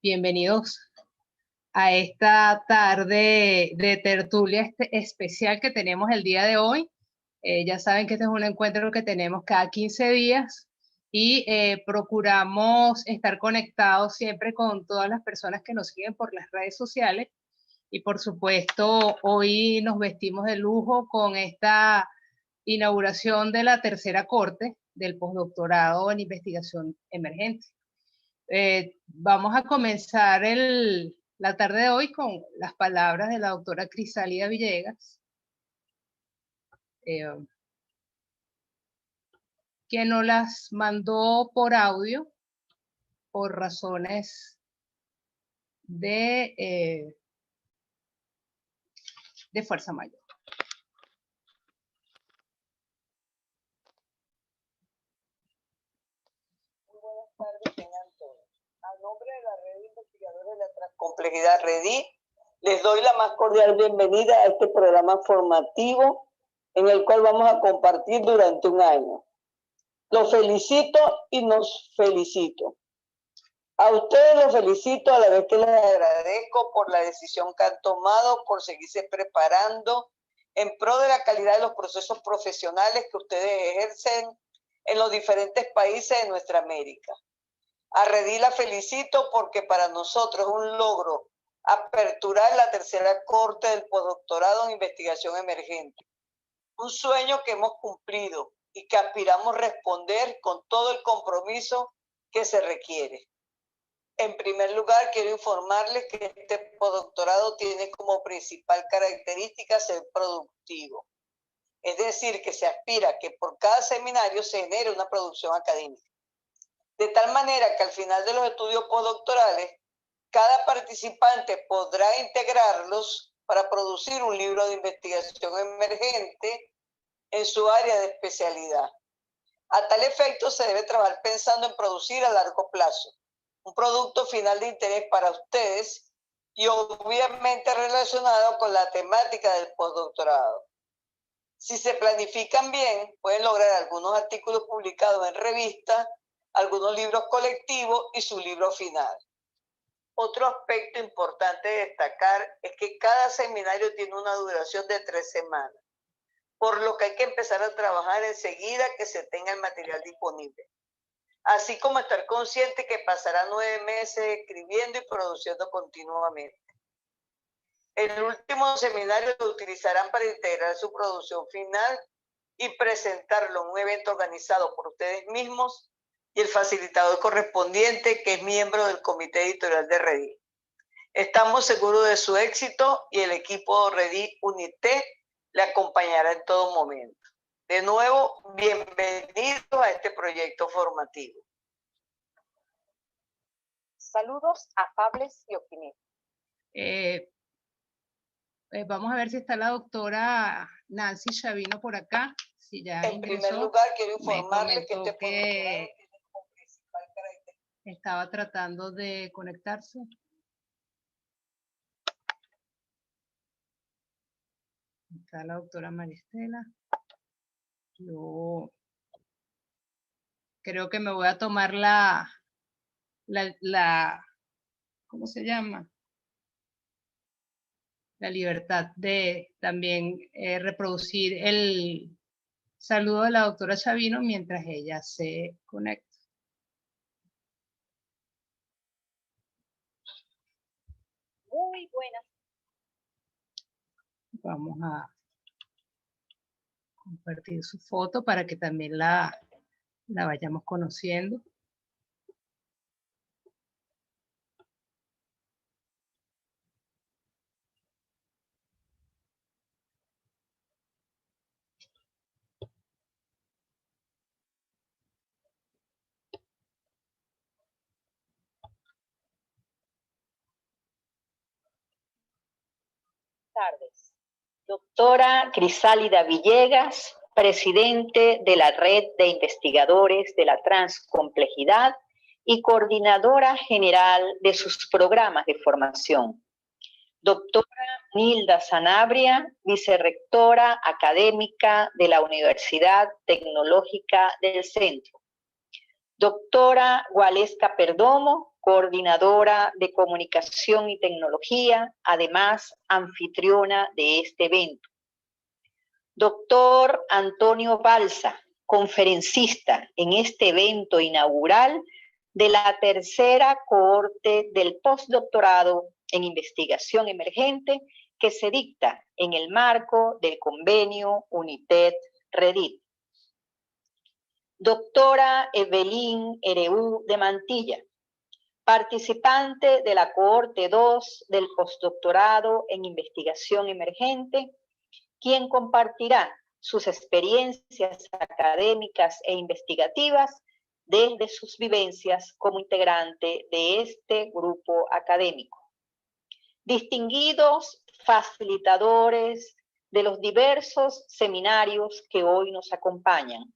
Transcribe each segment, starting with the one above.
Bienvenidos a esta tarde de tertulia especial que tenemos el día de hoy. Ya saben que este es un encuentro que tenemos cada 15 días y procuramos estar conectados siempre con todas las personas que nos siguen por las redes sociales. Y por supuesto, hoy nos vestimos de lujo con esta inauguración de la tercera corte del postdoctorado en investigación emergente. Vamos a comenzar la tarde de hoy con las palabras de la doctora Crisálida Villegas, que nos las mandó por audio por razones de fuerza mayor. Muy buenas tardes, tengan todos. A nombre de la Red de Investigadores de la Transcomplejidad, REDI, les doy la más cordial bienvenida a este programa formativo en el cual vamos a compartir durante un año. Los felicito y nos felicito. A ustedes los felicito a la vez que les agradezco por la decisión que han tomado, por seguirse preparando en pro de la calidad de los procesos profesionales que ustedes ejercen en los diferentes países de nuestra América. A REDI la felicito porque para nosotros es un logro aperturar la tercera corte del postdoctorado en investigación emergente. Un sueño que hemos cumplido y que aspiramos responder con todo el compromiso que se requiere. En primer lugar, quiero informarles que este postdoctorado tiene como principal característica ser productivo. Es decir, que se aspira a que por cada seminario se genere una producción académica. De tal manera que al final de los estudios postdoctorales, cada participante podrá integrarlos para producir un libro de investigación emergente en su área de especialidad. A tal efecto, se debe trabajar pensando en producir a largo plazo un producto final de interés para ustedes y obviamente relacionado con la temática del postdoctorado. Si se planifican bien, pueden lograr algunos artículos publicados en revistas, algunos libros colectivos y su libro final. Otro aspecto importante de destacar es que cada seminario tiene una duración de 3 semanas, por lo que hay que empezar a trabajar enseguida que se tenga el material disponible. Así como estar consciente que pasará 9 meses escribiendo y produciendo continuamente. El último seminario lo utilizarán para integrar su producción final y presentarlo en un evento organizado por ustedes mismos y el facilitador correspondiente, que es miembro del comité editorial de REDI. Estamos seguros de su éxito y el equipo de REDI Unité le acompañará en todo momento. De nuevo, bienvenidos a este proyecto formativo. Saludos afables y optimistas. Vamos a ver si está la doctora Nancy Chavino por acá. Si ya en ingresó, primer lugar, quiero informarles que este que estaba tratando de conectarse. Está la doctora Maristela. Yo creo que me voy a tomar ¿cómo se llama? La libertad de también reproducir el saludo de la doctora Chavino mientras ella se conecta. Muy buenas. Vamos a compartir su foto para que también la vayamos conociendo. Tardes. Doctora Crisálida Villegas, presidente de la Red de Investigadores de la Transcomplejidad y coordinadora general de sus programas de formación. Doctora Nilda Sanabria, vicerrectora académica de la Universidad Tecnológica del Centro. Doctora Gualesca Perdomo, coordinadora de comunicación y tecnología, además anfitriona de este evento. Doctor Antonio Balsa, conferencista en este evento inaugural de la tercera cohorte del postdoctorado en investigación emergente que se dicta en el marco del convenio UNITED-REDIT. Doctora Evelyn Ereu de Mantilla, participante de la cohorte 2 del postdoctorado en investigación emergente, quien compartirá sus experiencias académicas e investigativas desde sus vivencias como integrante de este grupo académico. Distinguidos facilitadores de los diversos seminarios que hoy nos acompañan,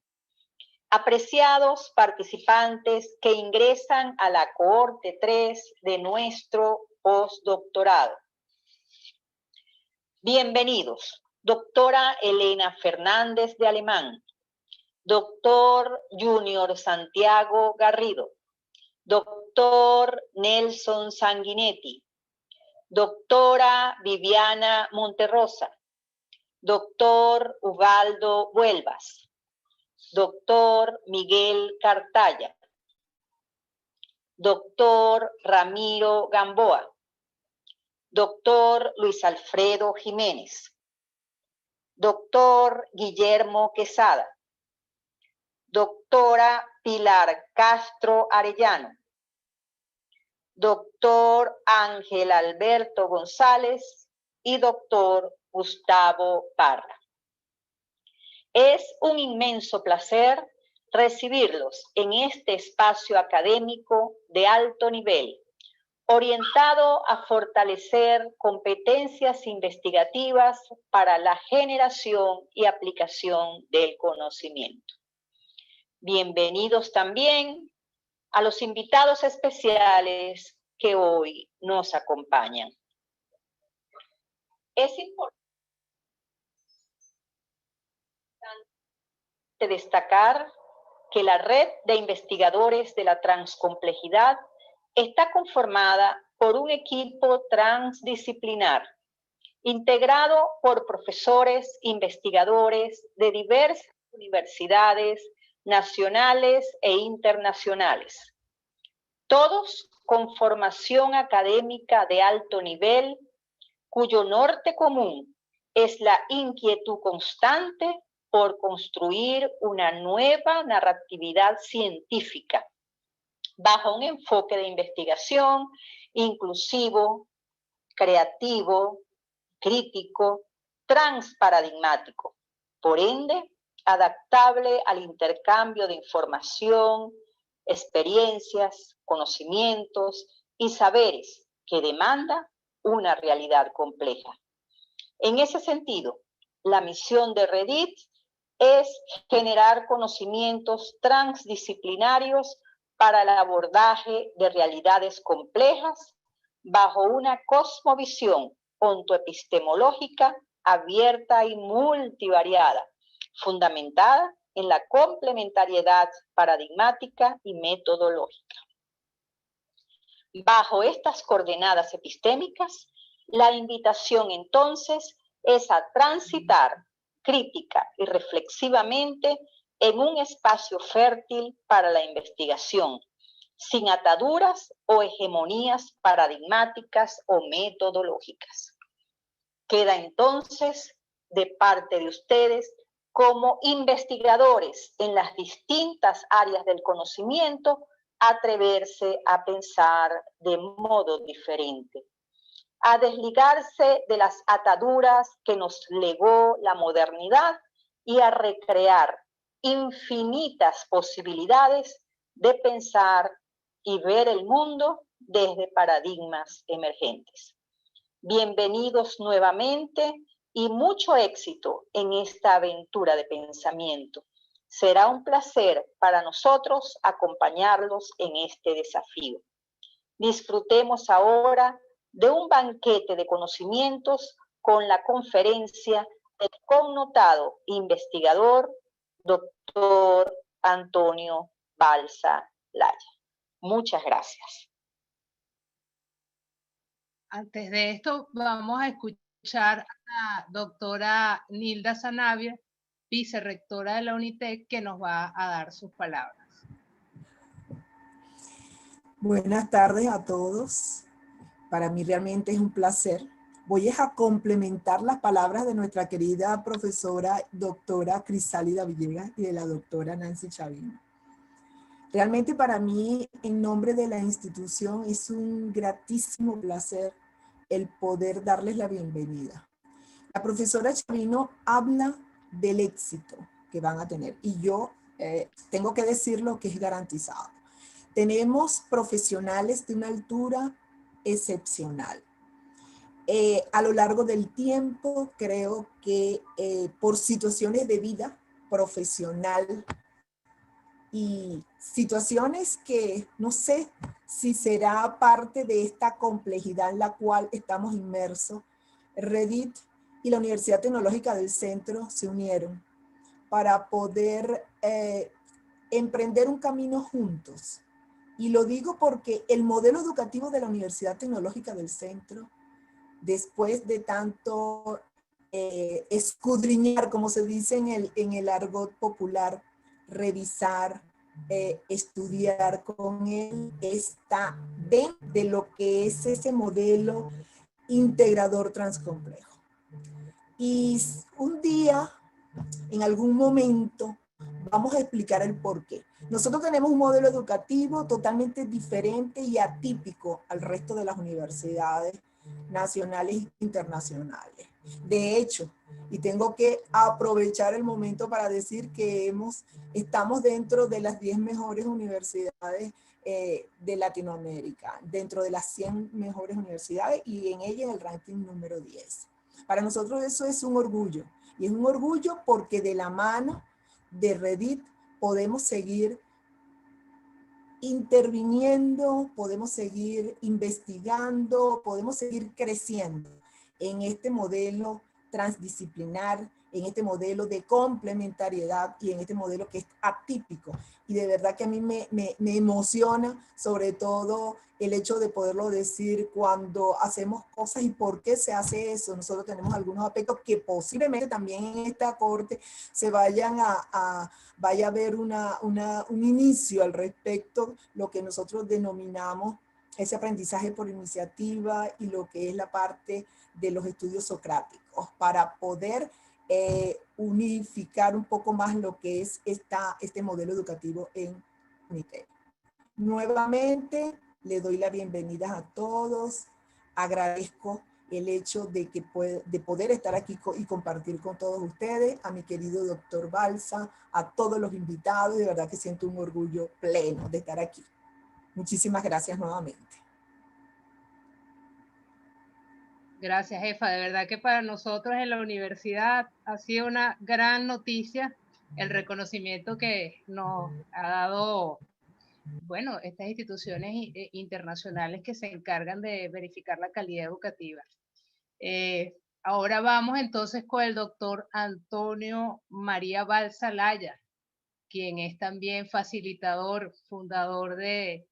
apreciados participantes que ingresan a la cohorte 3 de nuestro postdoctorado. Bienvenidos, doctora Elena Fernández de Alemán, doctor Junior Santiago Garrido, doctor Nelson Sanguinetti, doctora Viviana Monterrosa, doctor Ubaldo Vuelvas, doctor Miguel Cartaya, doctor Ramiro Gamboa, doctor Luis Alfredo Jiménez, doctor Guillermo Quesada, doctora Pilar Castro Arellano, doctor Ángel Alberto González y doctor Gustavo Parra. Es un inmenso placer recibirlos en este espacio académico de alto nivel, orientado a fortalecer competencias investigativas para la generación y aplicación del conocimiento. Bienvenidos también a los invitados especiales que hoy nos acompañan. Es importante destacar que la red de investigadores de la transcomplejidad está conformada por un equipo transdisciplinar, integrado por profesores investigadores de diversas universidades nacionales e internacionales, todos con formación académica de alto nivel, cuyo norte común es la inquietud constante por construir una nueva narratividad científica bajo un enfoque de investigación inclusivo, creativo, crítico, transparadigmático, por ende, adaptable al intercambio de información, experiencias, conocimientos y saberes que demanda una realidad compleja. En ese sentido, la misión de REDIT es generar conocimientos transdisciplinarios para el abordaje de realidades complejas bajo una cosmovisión ontoepistemológica abierta y multivariada, fundamentada en la complementariedad paradigmática y metodológica. Bajo estas coordenadas epistémicas, la invitación entonces es a transitar crítica y reflexivamente en un espacio fértil para la investigación, sin ataduras o hegemonías paradigmáticas o metodológicas. Queda entonces de parte de ustedes, como investigadores en las distintas áreas del conocimiento, atreverse a pensar de modo diferente, a desligarse de las ataduras que nos legó la modernidad y a recrear infinitas posibilidades de pensar y ver el mundo desde paradigmas emergentes. Bienvenidos nuevamente y mucho éxito en esta aventura de pensamiento. Será un placer para nosotros acompañarlos en este desafío. Disfrutemos ahora de un banquete de conocimientos con la conferencia del connotado investigador, doctor Antonio Balsa Laya. Muchas gracias. Antes de esto, vamos a escuchar a la doctora Nilda Sanabria, vicerrectora de la UNITEC, que nos va a dar sus palabras. Buenas tardes a todos. Para mí realmente es un placer. Voy a complementar las palabras de nuestra querida profesora doctora Crisálida Villegas y de la doctora Nancy Chavino. Realmente para mí, en nombre de la institución, es un gratísimo placer el poder darles la bienvenida. La profesora Chavino habla del éxito que van a tener y yo tengo que decirlo que es garantizado. Tenemos profesionales de una altura excepcional. A lo largo del tiempo, creo que por situaciones de vida profesional y situaciones que no sé si será parte de esta complejidad en la cual estamos inmersos, Reddit y la Universidad Tecnológica del Centro se unieron para poder emprender un camino juntos. Y lo digo porque el modelo educativo de la Universidad Tecnológica del Centro, después de tanto escudriñar, como se dice en el argot popular, revisar, estudiar con él, está dentro de lo que es ese modelo integrador transcomplejo. Y un día, en algún momento, vamos a explicar el por qué. Nosotros tenemos un modelo educativo totalmente diferente y atípico al resto de las universidades nacionales e internacionales. De hecho, y tengo que aprovechar el momento para decir que estamos dentro de las 10 mejores universidades de Latinoamérica, dentro de las 100 mejores universidades y en ella en el ranking número 10. Para nosotros eso es un orgullo. Y es un orgullo porque de la mano de Reddit podemos seguir interviniendo, podemos seguir investigando, podemos seguir creciendo en este modelo transdisciplinar, en este modelo de complementariedad y en este modelo que es atípico. Y de verdad que a mí me emociona sobre todo el hecho de poderlo decir cuando hacemos cosas y por qué se hace eso. Nosotros tenemos algunos aspectos que posiblemente también en esta corte se vaya a haber un inicio al respecto, lo que nosotros denominamos ese aprendizaje por iniciativa y lo que es la parte de los estudios socráticos, para poder unificar un poco más lo que es este modelo educativo en UNITEC. Nuevamente, le doy la bienvenida a todos, agradezco el hecho de poder estar aquí y compartir con todos ustedes, a mi querido doctor Balsa, a todos los invitados, de verdad que siento un orgullo pleno de estar aquí. Muchísimas gracias nuevamente. Gracias, jefa. De verdad que para nosotros en la universidad ha sido una gran noticia el reconocimiento que nos ha dado, bueno, estas instituciones internacionales que se encargan de verificar la calidad educativa. Ahora vamos entonces con el doctor Antonio María Balsa Laya, quien es también facilitador, fundador de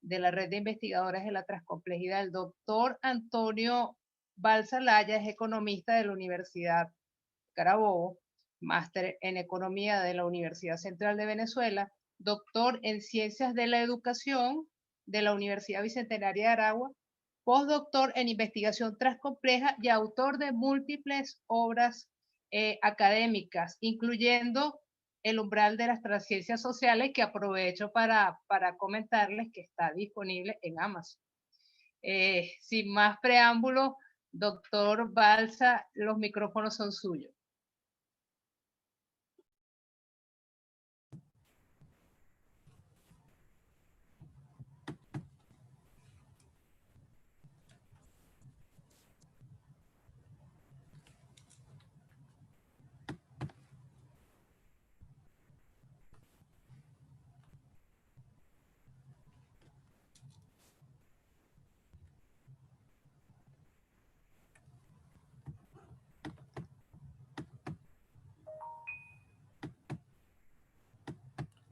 la Red de Investigadores de la Transcomplejidad. El doctor Antonio Balsa Laya es economista de la Universidad Carabobo, máster en Economía de la Universidad Central de Venezuela, doctor en Ciencias de la Educación de la Universidad Bicentenaria de Aragua, postdoctor en Investigación Transcompleja y autor de múltiples obras académicas, incluyendo El umbral de las transciencias sociales, que aprovecho para comentarles que está disponible en Amazon. Sin más preámbulo, doctor Balsa, los micrófonos son suyos.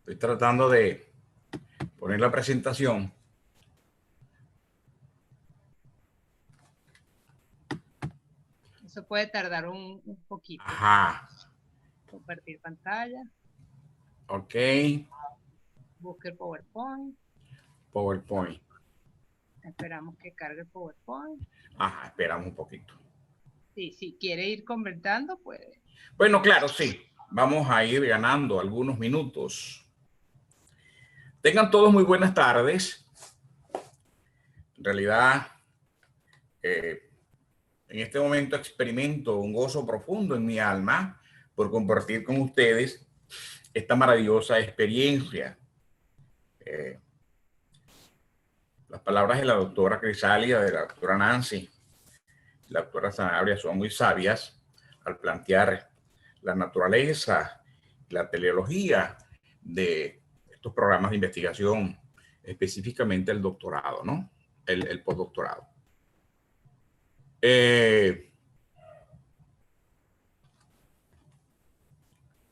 Estoy tratando de poner la presentación. se puede tardar un poquito. Ajá. Compartir pantalla. Ok. Busque el PowerPoint. PowerPoint. Esperamos que cargue el PowerPoint. Ajá, esperamos un poquito. Sí, si quiere ir convertando, puede. Bueno, claro, sí. Vamos a ir ganando algunos minutos. Tengan todos muy buenas tardes. En realidad, en este momento experimento un gozo profundo en mi alma por compartir con ustedes esta maravillosa experiencia. Las palabras de la doctora Crisálida, de la doctora Nancy, la doctora Sanabria son muy sabias al plantear la naturaleza, la teleología de estos programas de investigación, específicamente el doctorado, ¿no? El postdoctorado.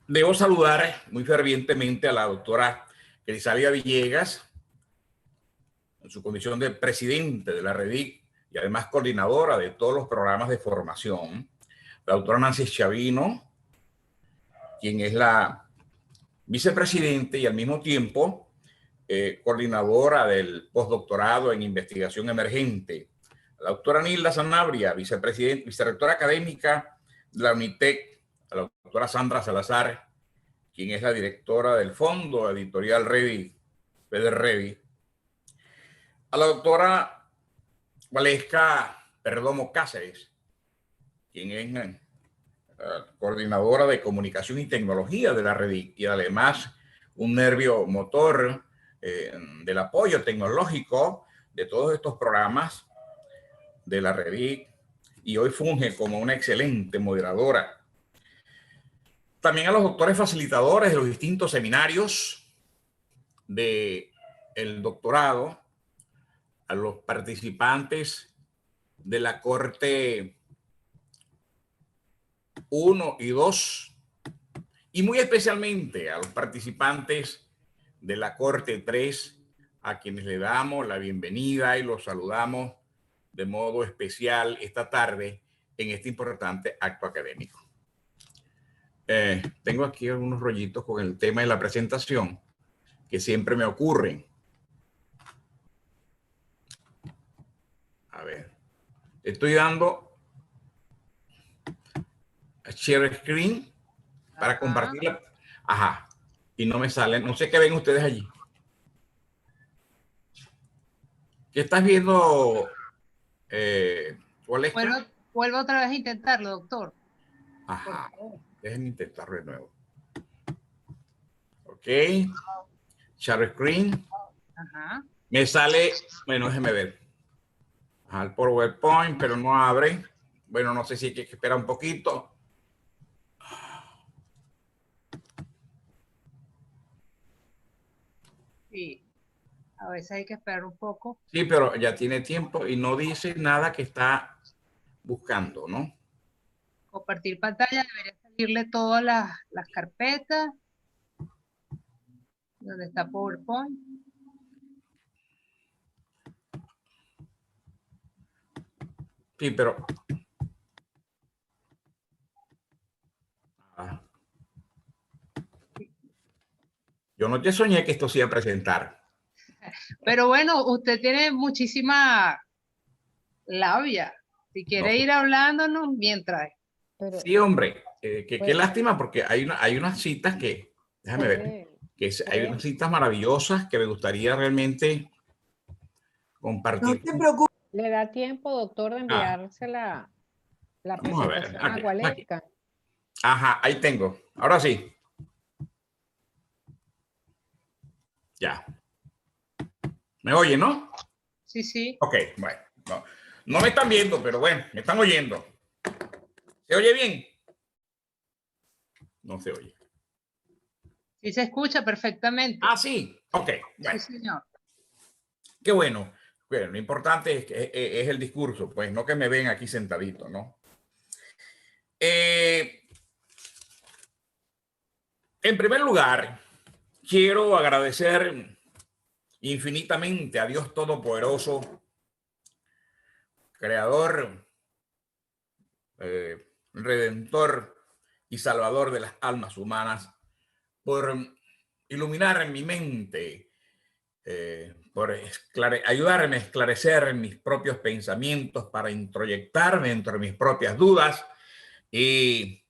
Debo saludar muy fervientemente a la doctora Crisálida Villegas, en su condición de presidente de la REDIC y además coordinadora de todos los programas de formación. La doctora Nancy Chavino, quien es la vicepresidente y al mismo tiempo coordinadora del postdoctorado en investigación emergente. La doctora Nilda Sanabria, vicerrectora académica de la UNITEC. A la doctora Sandra Salazar, quien es la directora del Fondo Editorial REDI, FEDERREDI. A la doctora Valesca Perdomo Cáceres, quien es coordinadora de comunicación y tecnología de la REDI y además un nervio motor del apoyo tecnológico de todos estos programas de la REDI y hoy funge como una excelente moderadora. También a los doctores facilitadores de los distintos seminarios del doctorado, a los participantes de la Corte 1 y 2, y muy especialmente a los participantes de la Corte 3, a quienes le damos la bienvenida y los saludamos de modo especial esta tarde en este importante acto académico. Tengo aquí algunos rollitos con el tema de la presentación que siempre me ocurren. A ver, estoy dando a share screen para compartirla. Ajá, y no me sale, no sé qué ven ustedes allí. ¿Qué estás viendo, Valesca? Vuelvo otra vez a intentarlo, doctor. Ajá, déjenme intentarlo de nuevo. Ok, share screen. Ajá. Me sale, bueno, déjenme ver. Ajá, el PowerPoint, pero no abre. Bueno, no sé si hay que esperar un poquito. Sí, a veces hay que esperar un poco. Sí, pero ya tiene tiempo y no dice nada que está buscando, ¿no? Compartir pantalla, debería salirle todas las carpetas. ¿Dónde está PowerPoint? Sí, pero... Yo no te soñé que esto se iba a presentar. Pero bueno, usted tiene muchísima labia. Si quiere ir hablándonos mientras. Sí, hombre, qué lástima porque hay unas citas que, déjame ver, hay unas citas maravillosas que me gustaría realmente compartir. No te preocupes. ¿Le da tiempo, doctor, de enviarse la Vamos a ver, presentación a Valesca? Ajá, ahí tengo. Ahora sí. Ya. ¿Me oye, no? Sí, sí. Ok, bueno. No me están viendo, pero bueno, me están oyendo. ¿Se oye bien? No se oye. Sí se escucha perfectamente. Ah, sí. Ok, bueno. Sí, señor. Qué bueno. Bueno, lo importante es que es el discurso, pues no que me ven aquí sentadito, ¿no? En primer lugar, quiero agradecer infinitamente a Dios Todopoderoso, Creador redentor y salvador de las almas humanas, por iluminar mi mente, por ayudarme a esclarecer mis propios pensamientos, para introyectarme entre mis propias dudas y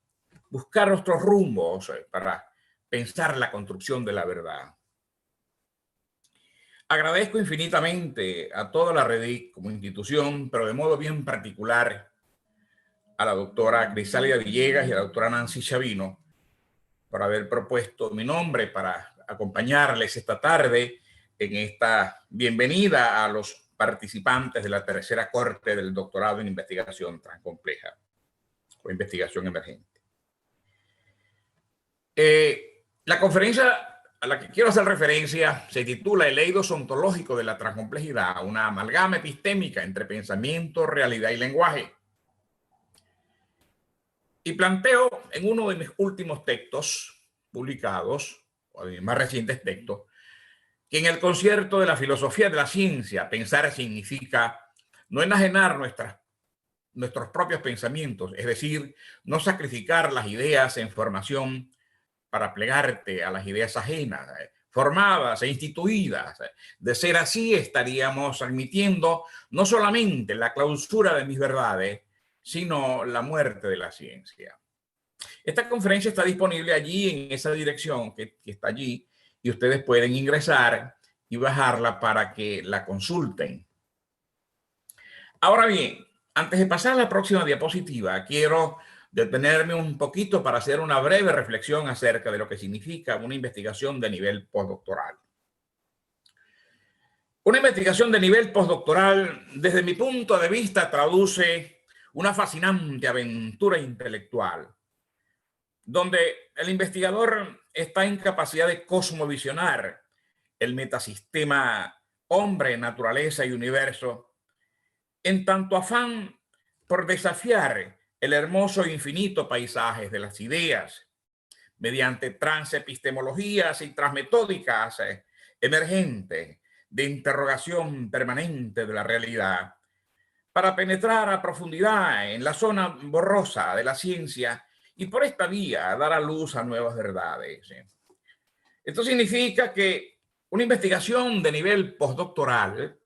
buscar otros rumbos para pensar la construcción de la verdad. Agradezco infinitamente a toda la REDIC como institución, pero de modo bien particular a la doctora Crisálida Villegas y a la doctora Nancy Chavino por haber propuesto mi nombre para acompañarles esta tarde en esta bienvenida a los participantes de la tercera corte del doctorado en investigación transcompleja o investigación emergente. La conferencia a la que quiero hacer referencia se titula El eidos ontológico de la transcomplejidad, una amalgama epistémica entre pensamiento, realidad y lenguaje. Y planteo en uno de mis últimos textos publicados, o de mis más recientes textos, que en el concierto de la filosofía de la ciencia, pensar significa no enajenar nuestros propios pensamientos, es decir, no sacrificar las ideas en formación para plegarte a las ideas ajenas, formadas e instituidas. De ser así, estaríamos admitiendo no solamente la clausura de mis verdades, sino la muerte de la ciencia. Esta conferencia está disponible allí en esa dirección que está allí, y ustedes pueden ingresar y bajarla para que la consulten. Ahora bien, antes de pasar a la próxima diapositiva, quiero detenerme un poquito para hacer una breve reflexión acerca de lo que significa una investigación de nivel postdoctoral. Una investigación de nivel postdoctoral, desde mi punto de vista, traduce una fascinante aventura intelectual, donde el investigador está en capacidad de cosmovisionar el metasistema hombre, naturaleza y universo, en tanto afán por desafiar el hermoso e infinito paisaje de las ideas, mediante transepistemologías y transmetódicas emergentes de interrogación permanente de la realidad, para penetrar a profundidad en la zona borrosa de la ciencia y por esta vía dar a luz a nuevas verdades. Esto significa que una investigación de nivel postdoctoral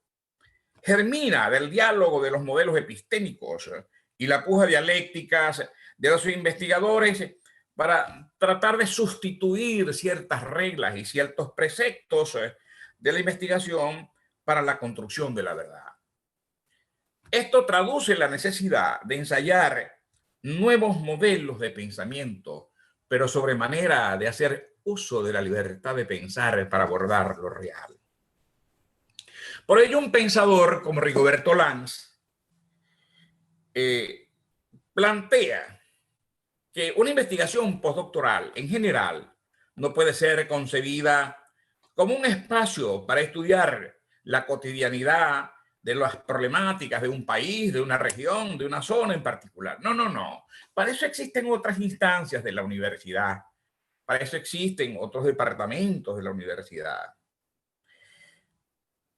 germina del diálogo de los modelos epistémicos y la puja dialéctica de los investigadores para tratar de sustituir ciertas reglas y ciertos preceptos de la investigación para la construcción de la verdad. Esto traduce la necesidad de ensayar nuevos modelos de pensamiento, pero sobremanera de hacer uso de la libertad de pensar para abordar lo real. Por ello, un pensador como Rigoberto Lanz plantea que una investigación postdoctoral en general no puede ser concebida como un espacio para estudiar la cotidianidad de las problemáticas de un país, de una región, de una zona en particular. No, no, no. Para eso existen otras instancias de la universidad. Para eso existen otros departamentos de la universidad.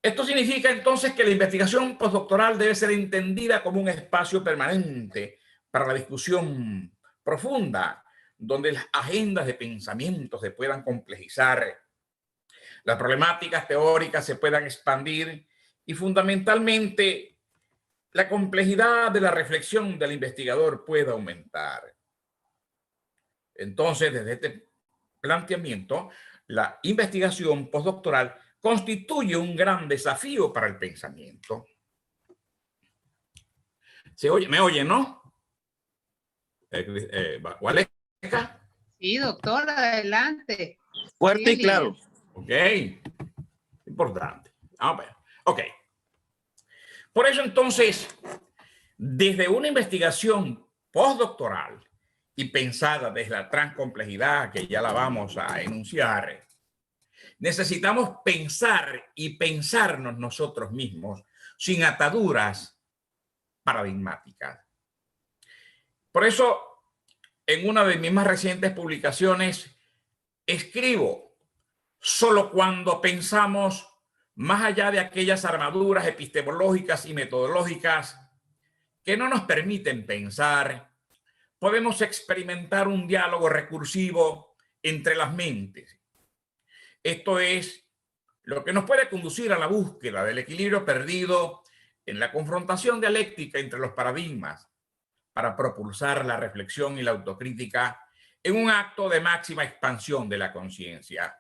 Esto significa entonces que la investigación postdoctoral debe ser entendida como un espacio permanente para la discusión profunda, donde las agendas de pensamiento se puedan complejizar, las problemáticas teóricas se puedan expandir y fundamentalmente la complejidad de la reflexión del investigador pueda aumentar. Entonces, desde este planteamiento, la investigación postdoctoral constituye un gran desafío para el pensamiento. ¿Se oye? ¿Me oyen, no? ¿Waleska? Sí, doctor, adelante. Fuerte y claro. Ok. Importante. Vamos a ver. Ok. Por eso, entonces, desde una investigación postdoctoral y pensada desde la transcomplejidad, que ya la vamos a enunciar, necesitamos pensar y pensarnos nosotros mismos sin ataduras paradigmáticas. Por eso, en una de mis más recientes publicaciones, escribo: solo cuando pensamos más allá de aquellas armaduras epistemológicas y metodológicas que no nos permiten pensar, podemos experimentar un diálogo recursivo entre las mentes. Esto es lo que nos puede conducir a la búsqueda del equilibrio perdido en la confrontación dialéctica entre los paradigmas para propulsar la reflexión y la autocrítica en un acto de máxima expansión de la conciencia.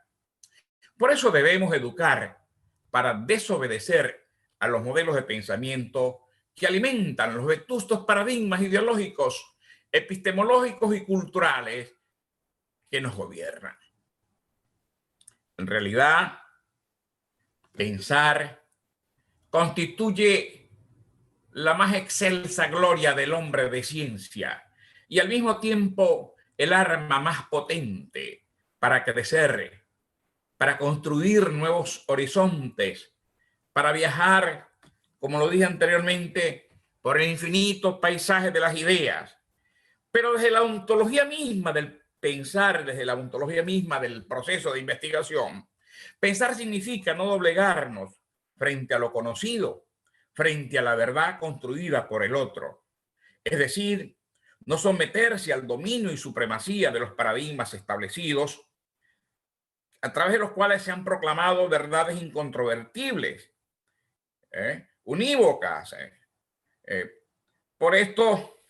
Por eso debemos educar para desobedecer a los modelos de pensamiento que alimentan los vetustos paradigmas ideológicos, epistemológicos y culturales que nos gobiernan. En realidad, pensar constituye la más excelsa gloria del hombre de ciencia y al mismo tiempo el arma más potente para crecer, para construir nuevos horizontes, para viajar, como lo dije anteriormente, por el infinito paisaje de las ideas. Pero desde la ontología misma del pensar, desde la ontología misma del proceso de investigación, pensar significa no doblegarnos frente a lo conocido, frente a la verdad construida por el otro. Es decir, no someterse al dominio y supremacía de los paradigmas establecidos, a través de los cuales se han proclamado verdades incontrovertibles, unívocas. Por esto,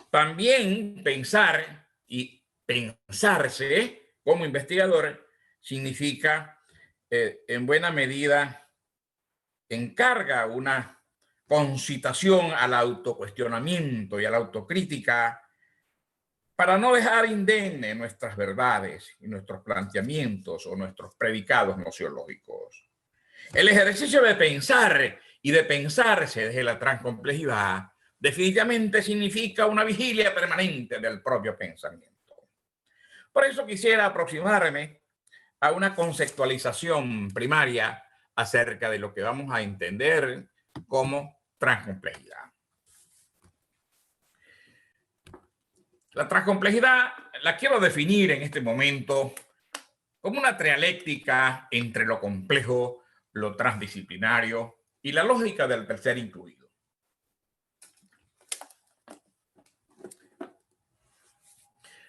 también pensar y pensarse como investigador significa, en buena medida, encarga una concitación al autocuestionamiento y a la autocrítica para no dejar indemne nuestras verdades y nuestros planteamientos o nuestros predicados nociológicos. El ejercicio de pensar y de pensarse desde la transcomplejidad definitivamente significa una vigilia permanente del propio pensamiento. Por eso quisiera aproximarme a una conceptualización primaria acerca de lo que vamos a entender como transcomplejidad. La transcomplejidad la quiero definir en este momento como una trialéctica entre lo complejo, lo transdisciplinario y la lógica del tercer incluido.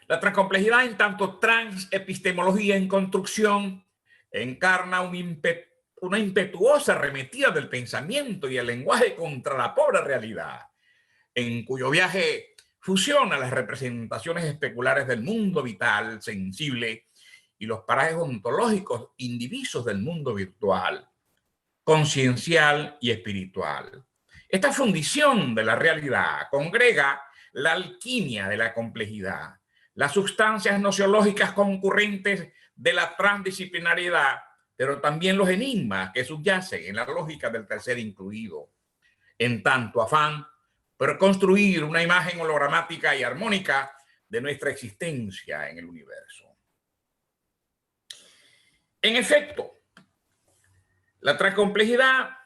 La transcomplejidad, en tanto transepistemología en construcción, encarna una impetuosa arremetida del pensamiento y el lenguaje contra la pobre realidad, en cuyo viaje fusiona las representaciones especulares del mundo vital, sensible, y los parajes ontológicos indivisos del mundo virtual, conciencial y espiritual. Esta fundición de la realidad congrega la alquimia de la complejidad, las sustancias nociológicas concurrentes de la transdisciplinariedad, pero también los enigmas que subyacen en la lógica del tercer incluido, en tanto afán por construir una imagen hologramática y armónica de nuestra existencia en el universo. En efecto, la transcomplejidad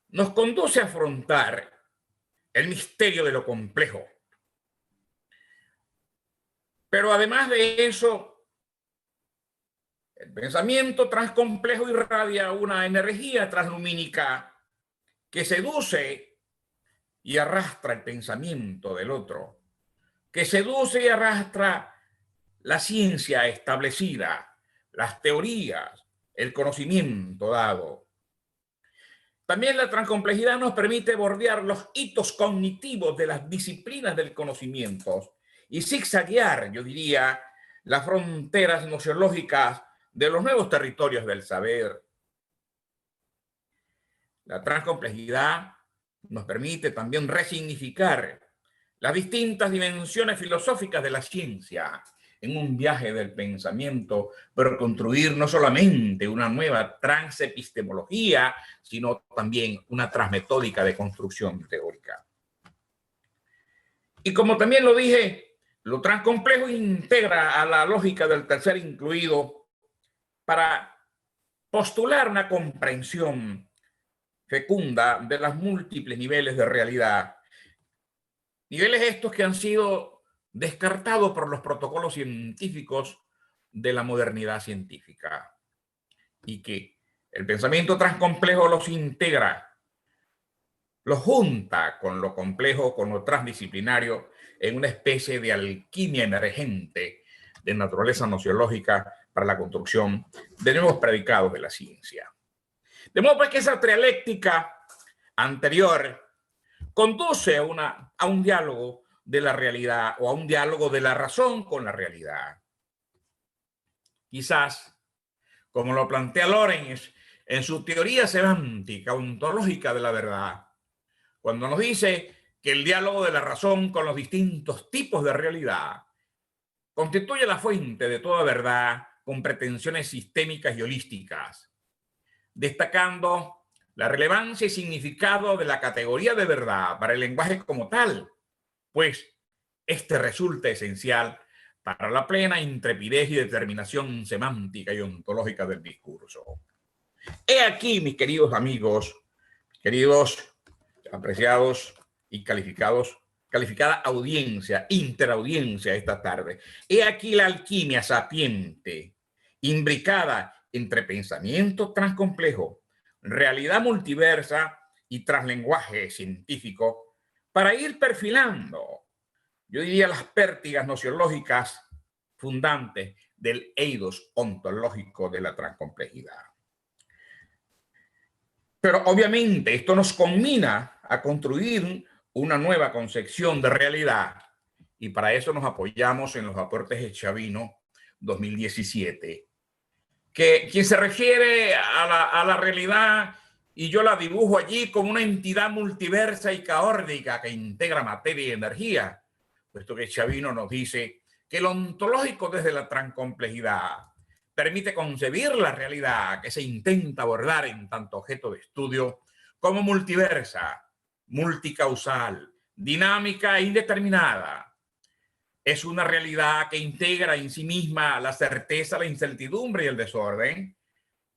nos conduce a afrontar el misterio de lo complejo. Pero además de eso, el pensamiento transcomplejo irradia una energía translumínica que seduce y arrastra el pensamiento del otro, que seduce y arrastra la ciencia establecida, las teorías, el conocimiento dado. También la transcomplejidad nos permite bordear los hitos cognitivos de las disciplinas del conocimiento y zigzaguear, yo diría, las fronteras nociológicas de los nuevos territorios del saber. La transcomplejidad nos permite también resignificar las distintas dimensiones filosóficas de la ciencia en un viaje del pensamiento, pero construir no solamente una nueva transepistemología, sino también una transmetódica de construcción teórica. Y como también lo dije, lo transcomplejo integra a la lógica del tercer incluido para postular una comprensión fecunda de los múltiples niveles de realidad. Niveles estos que han sido descartados por los protocolos científicos de la modernidad científica y que el pensamiento transcomplejo los integra lo junta con lo complejo, con lo transdisciplinario, en una especie de alquimia emergente de naturaleza nociológica para la construcción de nuevos predicados de la ciencia. De modo pues que esa trialéctica anterior conduce a un diálogo de la realidad o a un diálogo de la razón con la realidad. Quizás, como lo plantea Lorenz en su teoría semántica ontológica de la verdad, cuando nos dice que el diálogo de la razón con los distintos tipos de realidad constituye la fuente de toda verdad con pretensiones sistémicas y holísticas, destacando la relevancia y significado de la categoría de verdad para el lenguaje como tal, pues este resulta esencial para la plena intrepidez y determinación semántica y ontológica del discurso. He aquí, mis queridos amigos, queridos apreciados y calificada audiencia, interaudiencia esta tarde. He aquí la alquimia sapiente, imbricada entre pensamiento transcomplejo, realidad multiversa y translenguaje científico, para ir perfilando, yo diría, las pértigas nociológicas fundantes del eidos ontológico de la transcomplejidad. Pero obviamente esto nos combina a construir una nueva concepción de realidad y para eso nos apoyamos en los aportes de Chavino 2017, quien se refiere a la realidad y yo la dibujo allí como una entidad multiversa y caótica que integra materia y energía, puesto que Chavino nos dice que lo ontológico desde la transcomplejidad permite concebir la realidad que se intenta abordar en tanto objeto de estudio como multiversa, multicausal, dinámica e indeterminada. Es una realidad que integra en sí misma la certeza, la incertidumbre y el desorden,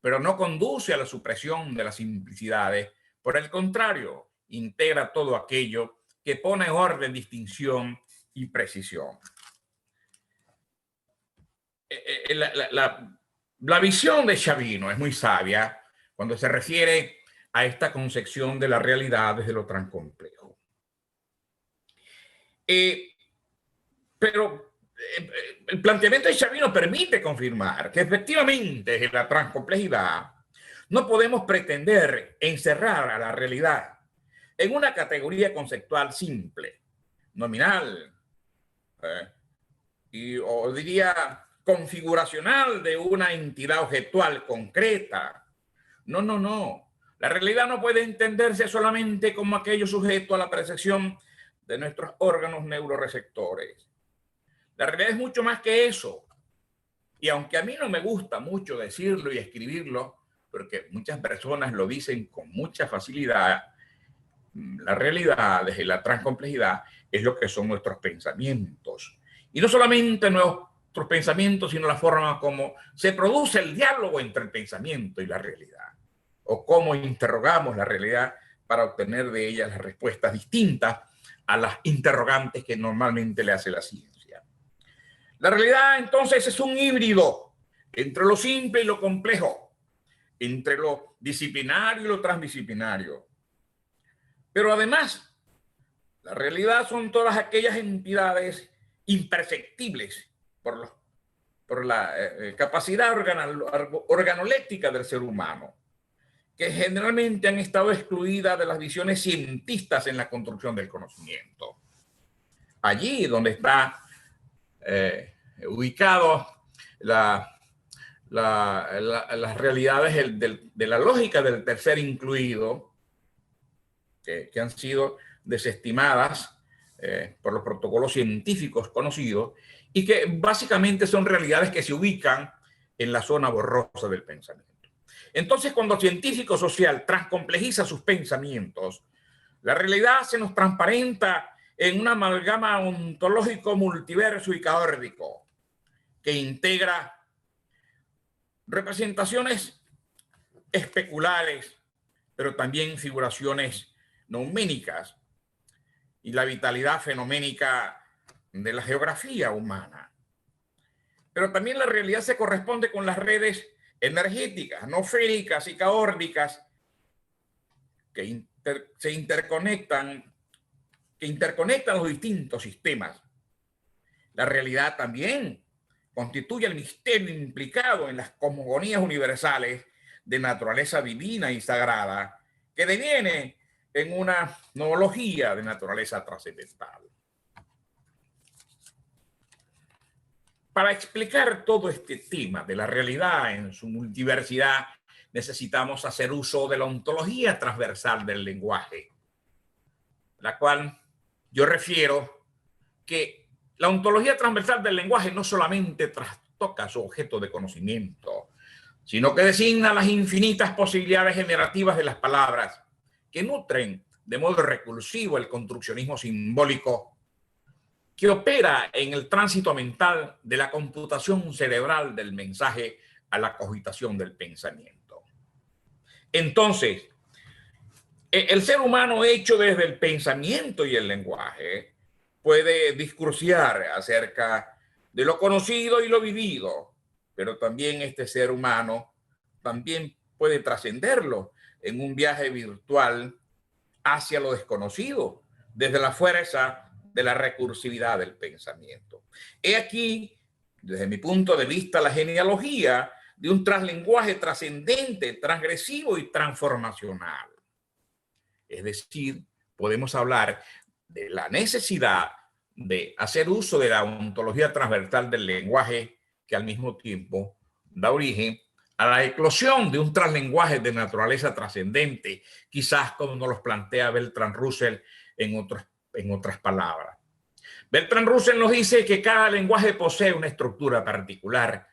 pero no conduce a la supresión de las simplicidades. Por el contrario, integra todo aquello que pone orden, distinción y precisión. La visión de Chavino es muy sabia cuando se refiere a esta concepción de la realidad desde lo transcomplejo. Pero el planteamiento de Chavino permite confirmar que efectivamente desde la transcomplejidad no podemos pretender encerrar a la realidad en una categoría conceptual simple, nominal, o diría configuracional de una entidad objetual concreta. No. La realidad no puede entenderse solamente como aquello sujeto a la percepción de nuestros órganos neuroreceptores. La realidad es mucho más que eso. Y aunque a mí no me gusta mucho decirlo y escribirlo, porque muchas personas lo dicen con mucha facilidad, la realidad desde la transcomplejidad es lo que son nuestros pensamientos. Y no solamente nuestros pensamientos, sino la forma como se produce el diálogo entre el pensamiento y la realidad, o cómo interrogamos la realidad para obtener de ella las respuestas distintas a las interrogantes que normalmente le hace la ciencia. La realidad, entonces, es un híbrido entre lo simple y lo complejo, entre lo disciplinario y lo transdisciplinario. Pero además, la realidad son todas aquellas entidades imperceptibles por la capacidad organoléctica del ser humano, que generalmente han estado excluidas de las visiones cientistas en la construcción del conocimiento. Allí donde está ubicado las realidades de la lógica del tercer incluido, que han sido desestimadas por los protocolos científicos conocidos y que básicamente son realidades que se ubican en la zona borrosa del pensamiento. Entonces, cuando el científico social transcomplejiza sus pensamientos, la realidad se nos transparenta en una amalgama ontológico multiverso y caótico que integra representaciones especulares, pero también figuraciones numéricas y la vitalidad fenoménica de la geografía humana. Pero también la realidad se corresponde con las redes energéticas, nosféricas y caórdicas que se interconectan, que interconectan los distintos sistemas. La realidad también constituye el misterio implicado en las cosmogonías universales de naturaleza divina y sagrada, que deviene en una novología de naturaleza trascendental. Para explicar todo este tema de la realidad en su multiversidad, necesitamos hacer uso de la ontología transversal del lenguaje, la cual yo refiero que la ontología transversal del lenguaje no solamente trastoca su objeto de conocimiento, sino que designa las infinitas posibilidades generativas de las palabras que nutren de modo recursivo el construccionismo simbólico que opera en el tránsito mental de la computación cerebral del mensaje a la cogitación del pensamiento. Entonces, el ser humano hecho desde el pensamiento y el lenguaje puede discursiar acerca de lo conocido y lo vivido, pero también este ser humano también puede trascenderlo en un viaje virtual hacia lo desconocido, desde la fuerza de la recursividad del pensamiento. He aquí, desde mi punto de vista, la genealogía de un translenguaje trascendente, transgresivo y transformacional. Es decir, podemos hablar de la necesidad de hacer uso de la ontología transversal del lenguaje que al mismo tiempo da origen a la eclosión de un translenguaje de naturaleza trascendente, quizás como nos los plantea Bertrand Russell en otras palabras. Bertrand Russell nos dice que cada lenguaje posee una estructura particular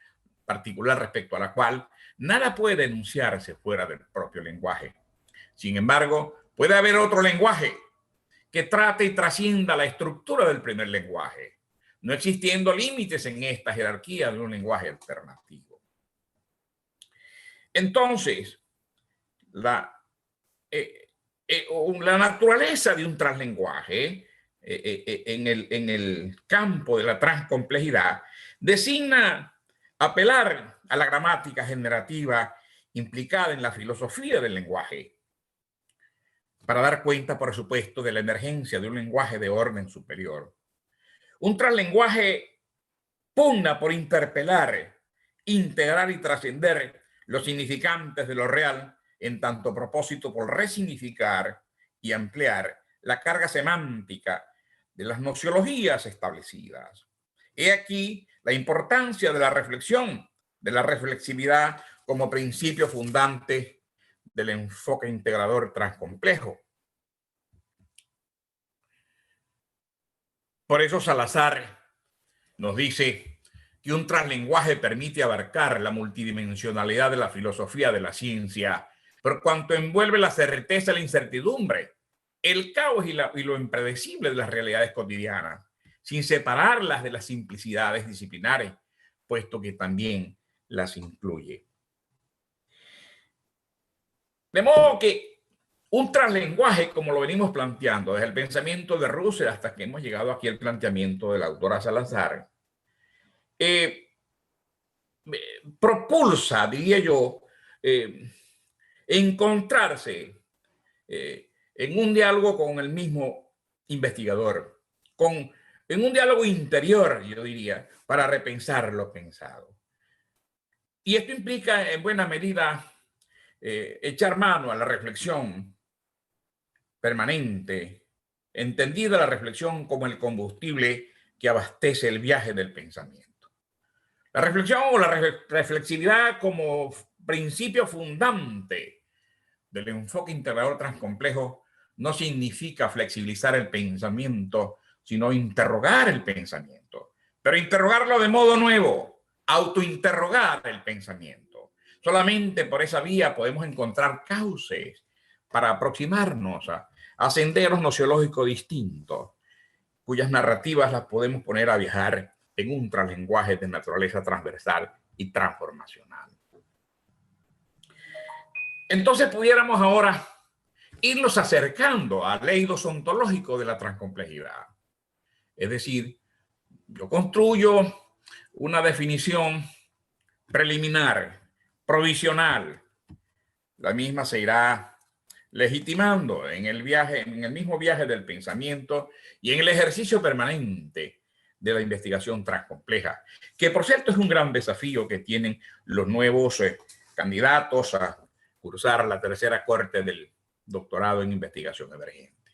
respecto a la cual nada puede enunciarse fuera del propio lenguaje. Sin embargo, puede haber otro lenguaje que trate y trascienda la estructura del primer lenguaje, no existiendo límites en esta jerarquía de un lenguaje alternativo. Entonces, la naturaleza de un translenguaje en el campo de la transcomplejidad designa apelar a la gramática generativa implicada en la filosofía del lenguaje, para dar cuenta, por supuesto, de la emergencia de un lenguaje de orden superior. Un translenguaje pugna por interpelar, integrar y trascender los significantes de lo real, en tanto propósito por resignificar y ampliar la carga semántica de las nociologías establecidas. He aquí la importancia de la reflexión, de la reflexividad como principio fundante del enfoque integrador transcomplejo. Por eso Salazar nos dice que un translenguaje permite abarcar la multidimensionalidad de la filosofía de la ciencia, por cuanto envuelve la certeza y la incertidumbre, el caos y lo impredecible de las realidades cotidianas, sin separarlas de las simplicidades disciplinares, puesto que también las incluye. De modo que un translenguaje, como lo venimos planteando desde el pensamiento de Russell hasta que hemos llegado aquí al planteamiento de la autora Salazar, propulsa, diría yo, encontrarse en un diálogo con el mismo investigador, en un diálogo interior, yo diría, para repensar lo pensado. Y esto implica, en buena medida, echar mano a la reflexión permanente, entendida la reflexión como el combustible que abastece el viaje del pensamiento. La reflexión o la reflexividad como principio fundante del enfoque integrador transcomplejo no significa flexibilizar el pensamiento, sino interrogar el pensamiento, pero interrogarlo de modo nuevo, autointerrogar el pensamiento. Solamente por esa vía podemos encontrar cauces para aproximarnos a senderos nociológicos distintos, cuyas narrativas las podemos poner a viajar en un translenguaje de naturaleza transversal y transformacional. Entonces pudiéramos ahora irnos acercando al eidos ontológico de la transcomplejidad. Es decir, yo construyo una definición preliminar, provisional. La misma se irá legitimando en el mismo viaje del pensamiento y en el ejercicio permanente de la investigación transcompleja, que por cierto es un gran desafío que tienen los nuevos candidatos a cursar la tercera corte del doctorado en investigación emergente.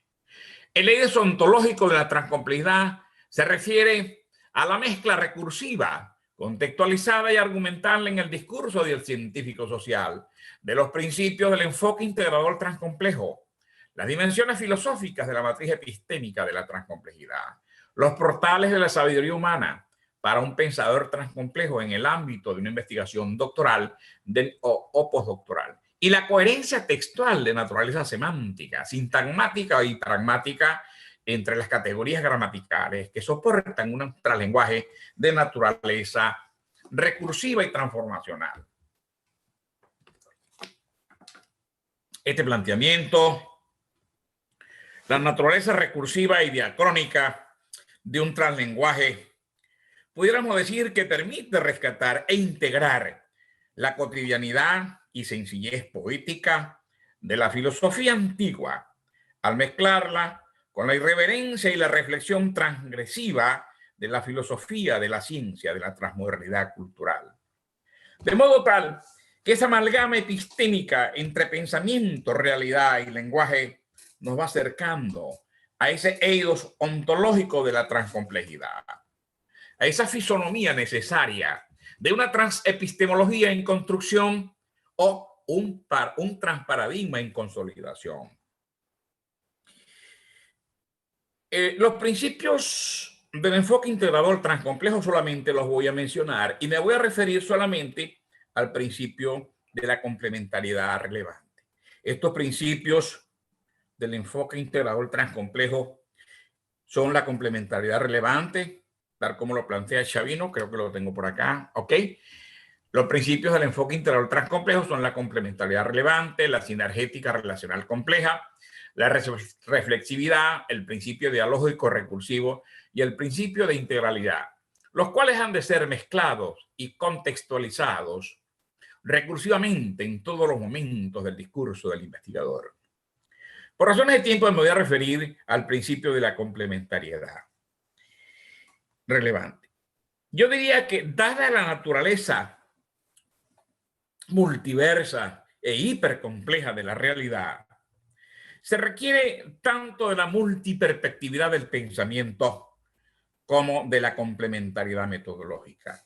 El eje ontológico de la transcomplejidad se refiere a la mezcla recursiva, contextualizada y argumental en el discurso del científico social, de los principios del enfoque integrador transcomplejo, las dimensiones filosóficas de la matriz epistémica de la transcomplejidad, los portales de la sabiduría humana para un pensador transcomplejo en el ámbito de una investigación doctoral o postdoctoral, y la coherencia textual de naturaleza semántica, sintagmática y pragmática entre las categorías gramaticales que soportan un translenguaje de naturaleza recursiva y transformacional. Este planteamiento, la naturaleza recursiva y diacrónica de un translenguaje, pudiéramos decir que permite rescatar e integrar la cotidianidad y sencillez poética de la filosofía antigua, al mezclarla con la irreverencia y la reflexión transgresiva de la filosofía de la ciencia, de la transmodernidad cultural. De modo tal que esa amalgama epistémica entre pensamiento, realidad y lenguaje nos va acercando a ese eidos ontológico de la transcomplejidad, a esa fisonomía necesaria de una transepistemología en construcción o un transparadigma en consolidación. Los principios del enfoque integrador transcomplejo solamente los voy a mencionar y me voy a referir solamente al principio de la complementariedad relevante. Estos principios del enfoque integrador transcomplejo son la complementariedad relevante, tal como lo plantea Chavino, creo que lo tengo por acá, ¿ok? Los principios del enfoque integrador transcomplejo son la complementariedad relevante, la sinergética relacional compleja, la reflexividad, el principio dialógico recursivo y el principio de integralidad, los cuales han de ser mezclados y contextualizados recursivamente en todos los momentos del discurso del investigador. Por razones de tiempo me voy a referir al principio de la complementariedad relevante. Yo diría que dada la naturaleza multiversa e hipercompleja de la realidad, se requiere tanto de la multiperspectividad del pensamiento como de la complementariedad metodológica.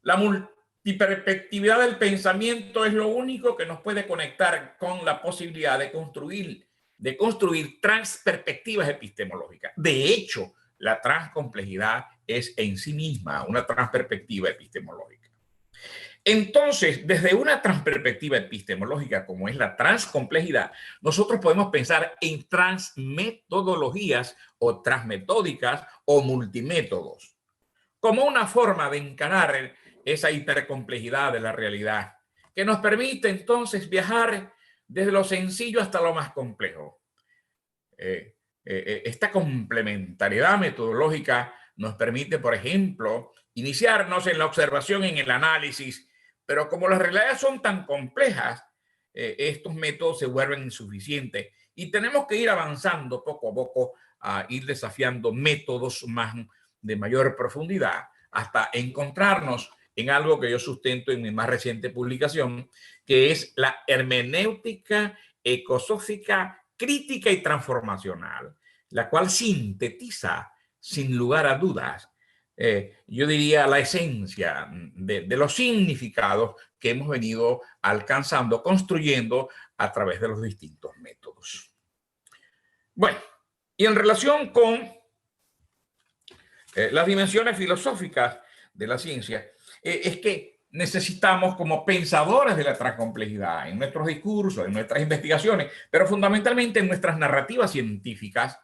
La multiperspectividad del pensamiento es lo único que nos puede conectar con la posibilidad de construir transperspectivas epistemológicas. De hecho, la transcomplejidad es en sí misma una transperspectiva epistemológica. Entonces, desde una transperspectiva epistemológica como es la transcomplejidad, nosotros podemos pensar en transmetodologías o transmetódicas o multimétodos, como una forma de encarar esa hipercomplejidad de la realidad, que nos permite entonces viajar desde lo sencillo hasta lo más complejo. Esta complementariedad metodológica nos permite, por ejemplo, iniciarnos en la observación, en el análisis, pero como las realidades son tan complejas, estos métodos se vuelven insuficientes y tenemos que ir avanzando poco a poco a ir desafiando métodos de mayor profundidad hasta encontrarnos en algo que yo sustento en mi más reciente publicación, que es la hermenéutica ecosófica crítica y transformacional, la cual sintetiza sin lugar a dudas yo diría la esencia de los significados que hemos venido alcanzando, construyendo a través de los distintos métodos. Bueno, y en relación con las dimensiones filosóficas de la ciencia, es que necesitamos como pensadores de la transcomplejidad en nuestros discursos, en nuestras investigaciones, pero fundamentalmente en nuestras narrativas científicas,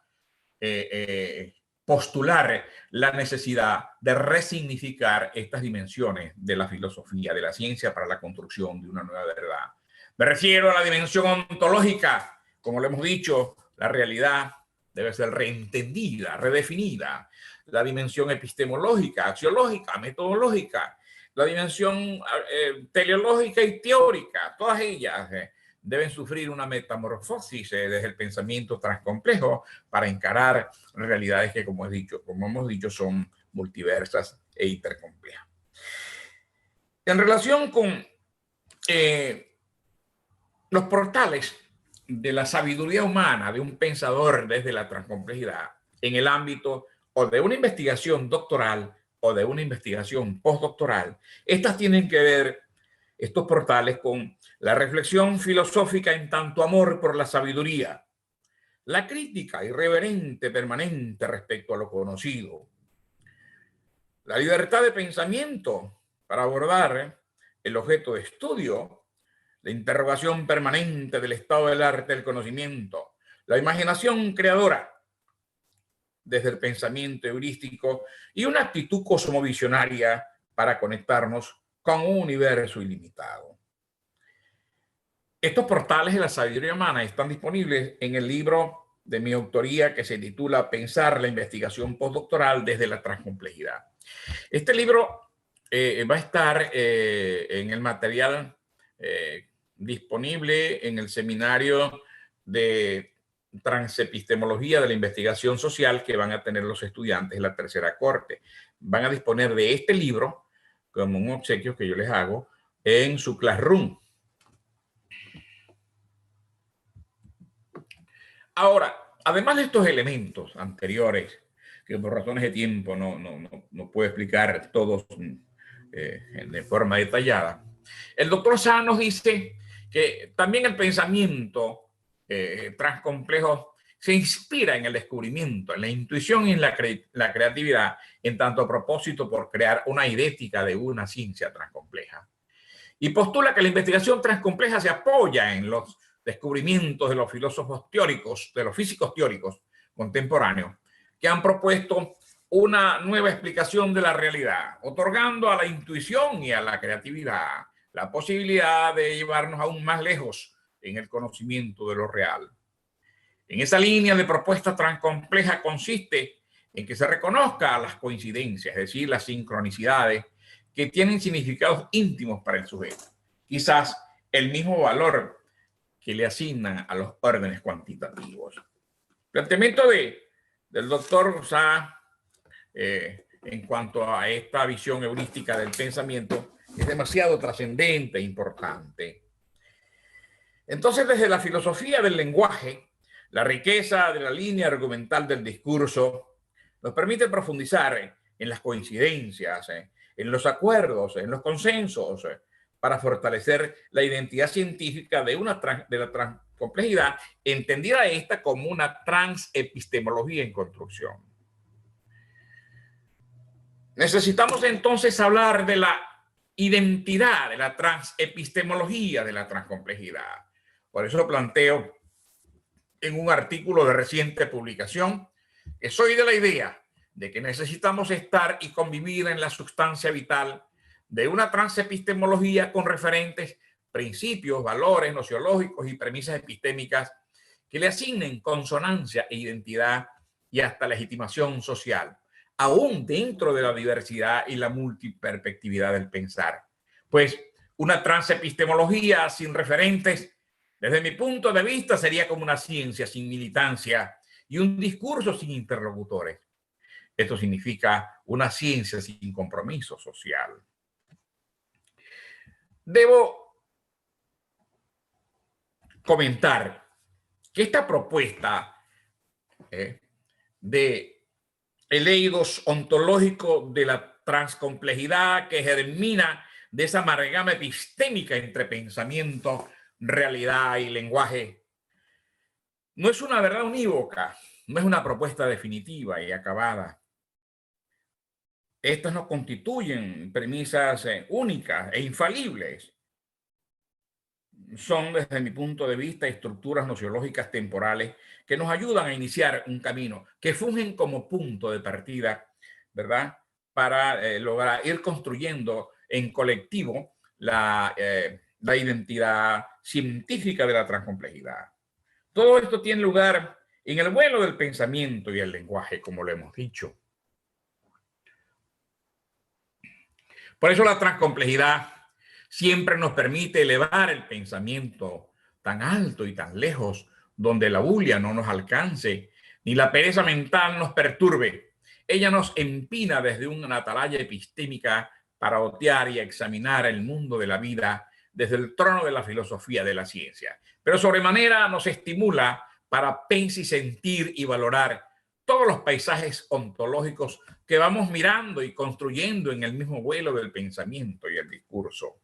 postular la necesidad de resignificar estas dimensiones de la filosofía, de la ciencia para la construcción de una nueva verdad. Me refiero a la dimensión ontológica. Como lo hemos dicho, la realidad debe ser reentendida, redefinida. La dimensión epistemológica, axiológica, metodológica, la dimensión teleológica y teórica, todas ellas deben sufrir una metamorfosis desde el pensamiento transcomplejo para encarar realidades que, como hemos dicho, son multiversas e intercomplejas. En relación con los portales de la sabiduría humana de un pensador desde la transcomplejidad en el ámbito o de una investigación doctoral o de una investigación postdoctoral, estas tienen que ver, estos portales, con la reflexión filosófica en tanto amor por la sabiduría, la crítica irreverente permanente respecto a lo conocido, la libertad de pensamiento para abordar el objeto de estudio, la interrogación permanente del estado del arte del conocimiento, la imaginación creadora desde el pensamiento heurístico y una actitud cosmovisionaria para conectarnos con un universo ilimitado. Estos portales de la sabiduría humana están disponibles en el libro de mi autoría que se titula Pensar la investigación postdoctoral desde la transcomplejidad. Este libro va a estar en el material disponible en el seminario de transepistemología de la investigación social que van a tener los estudiantes de la tercera corte. Van a disponer de este libro como un obsequio que yo les hago en su Classroom. Ahora, además de estos elementos anteriores, que por razones de tiempo no puedo explicar todos de forma detallada, el doctor Sá nos dice que también el pensamiento transcomplejo se inspira en el descubrimiento, en la intuición y en la creatividad, en tanto propósito por crear una idética de una ciencia transcompleja. Y postula que la investigación transcompleja se apoya en los descubrimientos de los filósofos teóricos, de los físicos teóricos contemporáneos, que han propuesto una nueva explicación de la realidad, otorgando a la intuición y a la creatividad la posibilidad de llevarnos aún más lejos en el conocimiento de lo real. En esa línea de propuesta transcompleja consiste en que se reconozca las coincidencias, es decir, las sincronicidades que tienen significados íntimos para el sujeto. Quizás el mismo valor que le asignan a los órdenes cuantitativos. El planteamiento del doctor Sá en cuanto a esta visión heurística del pensamiento es demasiado trascendente e importante. Entonces, desde la filosofía del lenguaje, la riqueza de la línea argumental del discurso nos permite profundizar en las coincidencias, en los acuerdos, en los consensos, para fortalecer la identidad científica de la transcomplejidad, entendida esta como una transepistemología en construcción. Necesitamos entonces hablar de la identidad, de la transepistemología de la transcomplejidad. Por eso planteo en un artículo de reciente publicación que soy de la idea de que necesitamos estar y convivir en la sustancia vital de una transepistemología con referentes, principios, valores nociológicos y premisas epistémicas que le asignen consonancia e identidad y hasta legitimación social, aún dentro de la diversidad y la multiperspectividad del pensar. Pues una transepistemología sin referentes, desde mi punto de vista, sería como una ciencia sin militancia y un discurso sin interlocutores. Esto significa una ciencia sin compromiso social. Debo comentar que esta propuesta de el eidos ontológico de la transcomplejidad que germina de esa amalgama epistémica entre pensamiento, realidad y lenguaje, no es una verdad unívoca, no es una propuesta definitiva y acabada. Estas no constituyen premisas únicas e infalibles. Son, desde mi punto de vista, estructuras nociológicas temporales que nos ayudan a iniciar un camino, que fungen como punto de partida, ¿verdad?, para lograr ir construyendo en colectivo la identidad científica de la transcomplejidad. Todo esto tiene lugar en el vuelo del pensamiento y el lenguaje, como lo hemos dicho. Por eso la transcomplejidad siempre nos permite elevar el pensamiento tan alto y tan lejos, donde la bulia no nos alcance, ni la pereza mental nos perturbe. Ella nos empina desde una atalaya epistémica para otear y examinar el mundo de la vida desde el trono de la filosofía de la ciencia. Pero sobremanera nos estimula para pensar y sentir y valorar todos los paisajes ontológicos que vamos mirando y construyendo en el mismo vuelo del pensamiento y el discurso.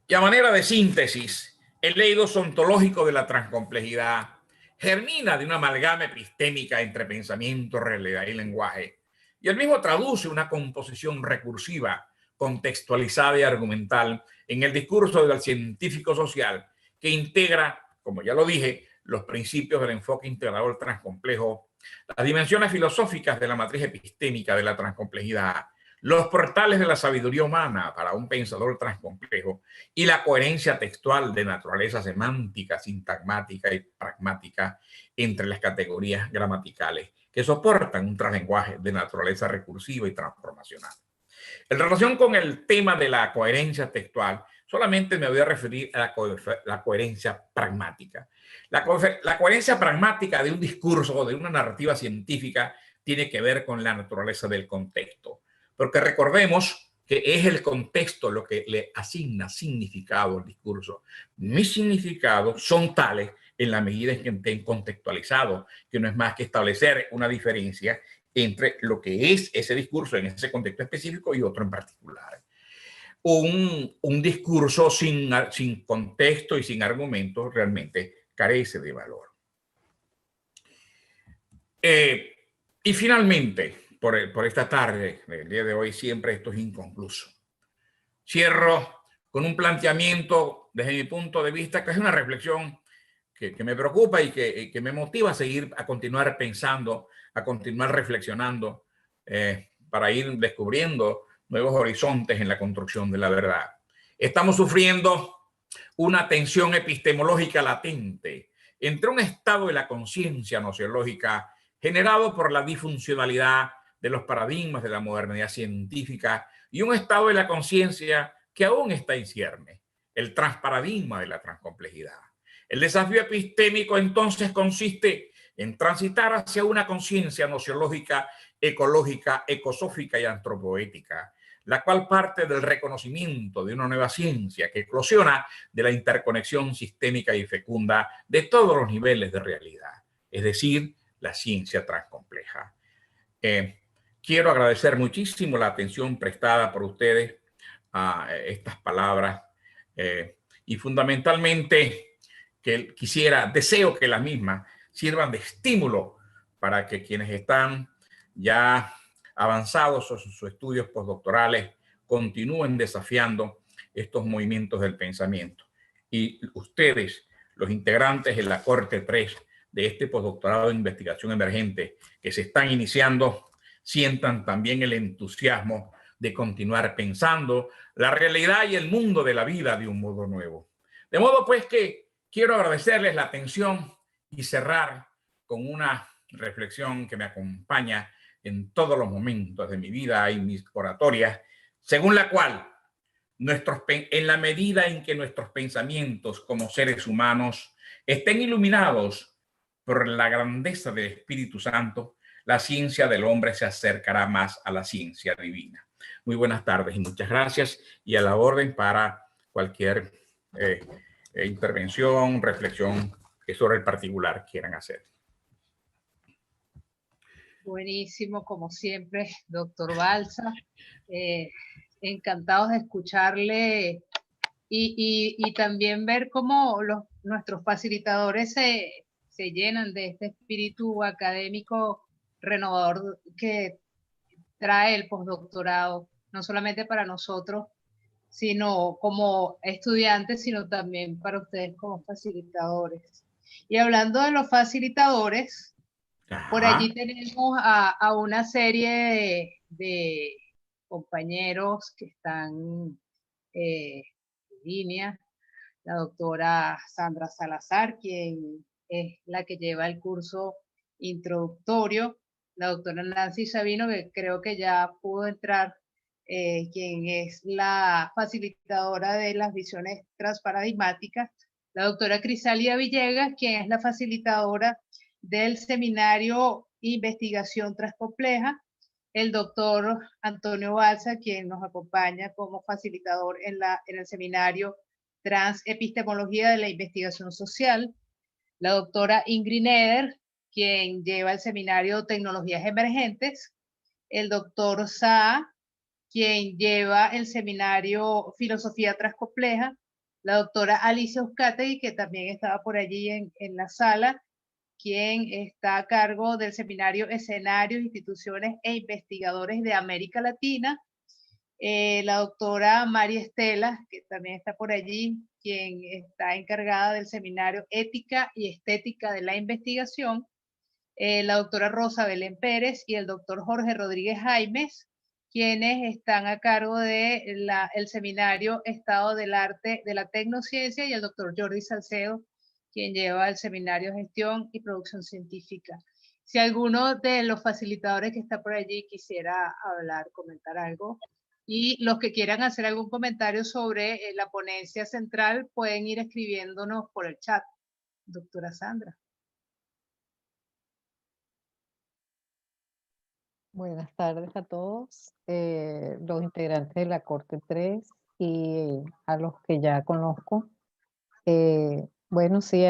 Y a manera de síntesis, el eidos ontológico de la transcomplejidad germina de una amalgama epistémica entre pensamiento, realidad y lenguaje, y el mismo traduce una composición recursiva, contextualizada y argumental en el discurso del científico social que integra, como ya lo dije, los principios del enfoque integrador transcomplejo, las dimensiones filosóficas de la matriz epistémica de la transcomplejidad, los portales de la sabiduría humana para un pensador transcomplejo y la coherencia textual de naturaleza semántica, sintagmática y pragmática entre las categorías gramaticales que soportan un translenguaje de naturaleza recursiva y transformacional. En relación con el tema de la coherencia textual, solamente me voy a referir a la coherencia pragmática. La coherencia pragmática de un discurso o de una narrativa científica tiene que ver con la naturaleza del contexto, porque recordemos que es el contexto lo que le asigna significado al discurso. Mis significados son tales en la medida en que estén contextualizados, que no es más que establecer una diferencia entre lo que es ese discurso en ese contexto específico y otro en particular. Un discurso sin contexto y sin argumentos realmente carece de valor. Y finalmente, por esta tarde, el día de hoy, siempre esto es inconcluso. Cierro con un planteamiento desde mi punto de vista que es una reflexión que me preocupa y que me motiva a continuar pensando, a continuar reflexionando para ir descubriendo nuevos horizontes en la construcción de la verdad. Estamos sufriendo una tensión epistemológica latente entre un estado de la conciencia nociológica generado por la disfuncionalidad de los paradigmas de la modernidad científica y un estado de la conciencia que aún está en cierne, el transparadigma de la transcomplejidad. El desafío epistémico entonces consiste en transitar hacia una conciencia nociológica, ecológica, ecosófica y antropoética, la cual parte del reconocimiento de una nueva ciencia que eclosiona de la interconexión sistémica y fecunda de todos los niveles de realidad, es decir, la ciencia transcompleja. Quiero agradecer muchísimo la atención prestada por ustedes a estas palabras y fundamentalmente deseo que las mismas sirvan de estímulo para que quienes están ya avanzados en sus estudios postdoctorales continúen desafiando estos movimientos del pensamiento. Y ustedes, los integrantes en la Corte 3 de este postdoctorado de investigación emergente que se están iniciando, sientan también el entusiasmo de continuar pensando la realidad y el mundo de la vida de un modo nuevo. De modo pues que quiero agradecerles la atención y cerrar con una reflexión que me acompaña en todos los momentos de mi vida y mis oratorias, según la cual en la medida en que nuestros pensamientos como seres humanos estén iluminados por la grandeza del Espíritu Santo, la ciencia del hombre se acercará más a la ciencia divina. Muy buenas tardes y muchas gracias, y a la orden para cualquier intervención, reflexión que sobre el particular quieran hacer. Buenísimo, como siempre, doctor Balsa. Encantados de escucharle y también ver cómo nuestros facilitadores se llenan de este espíritu académico renovador que trae el postdoctorado, no solamente para nosotros, sino como estudiantes, sino también para ustedes como facilitadores. Y hablando de los facilitadores, por allí tenemos a una serie de compañeros que están en línea. La doctora Sandra Salazar, quien es la que lleva el curso introductorio. La doctora Nancy Sabino, que creo que ya pudo entrar quien es la facilitadora de las visiones transparadigmáticas, la doctora Crisálida Villegas, quien es la facilitadora del seminario Investigación Transcompleja, el doctor Antonio Balsa, quien nos acompaña como facilitador en el seminario Transepistemología de la Investigación Social, la doctora Ingrid Neder, quien lleva el seminario Tecnologías Emergentes, el doctor Saa, quien lleva el seminario Filosofía Transcompleja, la doctora Alicia Uzcategui, que también estaba por allí en la sala, quien está a cargo del seminario Escenarios, Instituciones e Investigadores de América Latina, la doctora María Estela, que también está por allí, quien está encargada del seminario Ética y Estética de la Investigación, la doctora Rosa Belén Pérez y el doctor Jorge Rodríguez Jaimes, quienes están a cargo del seminario Estado del Arte de la Tecnociencia, y el doctor Jordi Salcedo, quien lleva el seminario Gestión y Producción Científica. Si alguno de los facilitadores que está por allí quisiera hablar, comentar algo, y los que quieran hacer algún comentario sobre la ponencia central, pueden ir escribiéndonos por el chat. Doctora Sandra. Buenas tardes a todos, los integrantes de la Corte 3 y a los que ya conozco. Bueno, sí,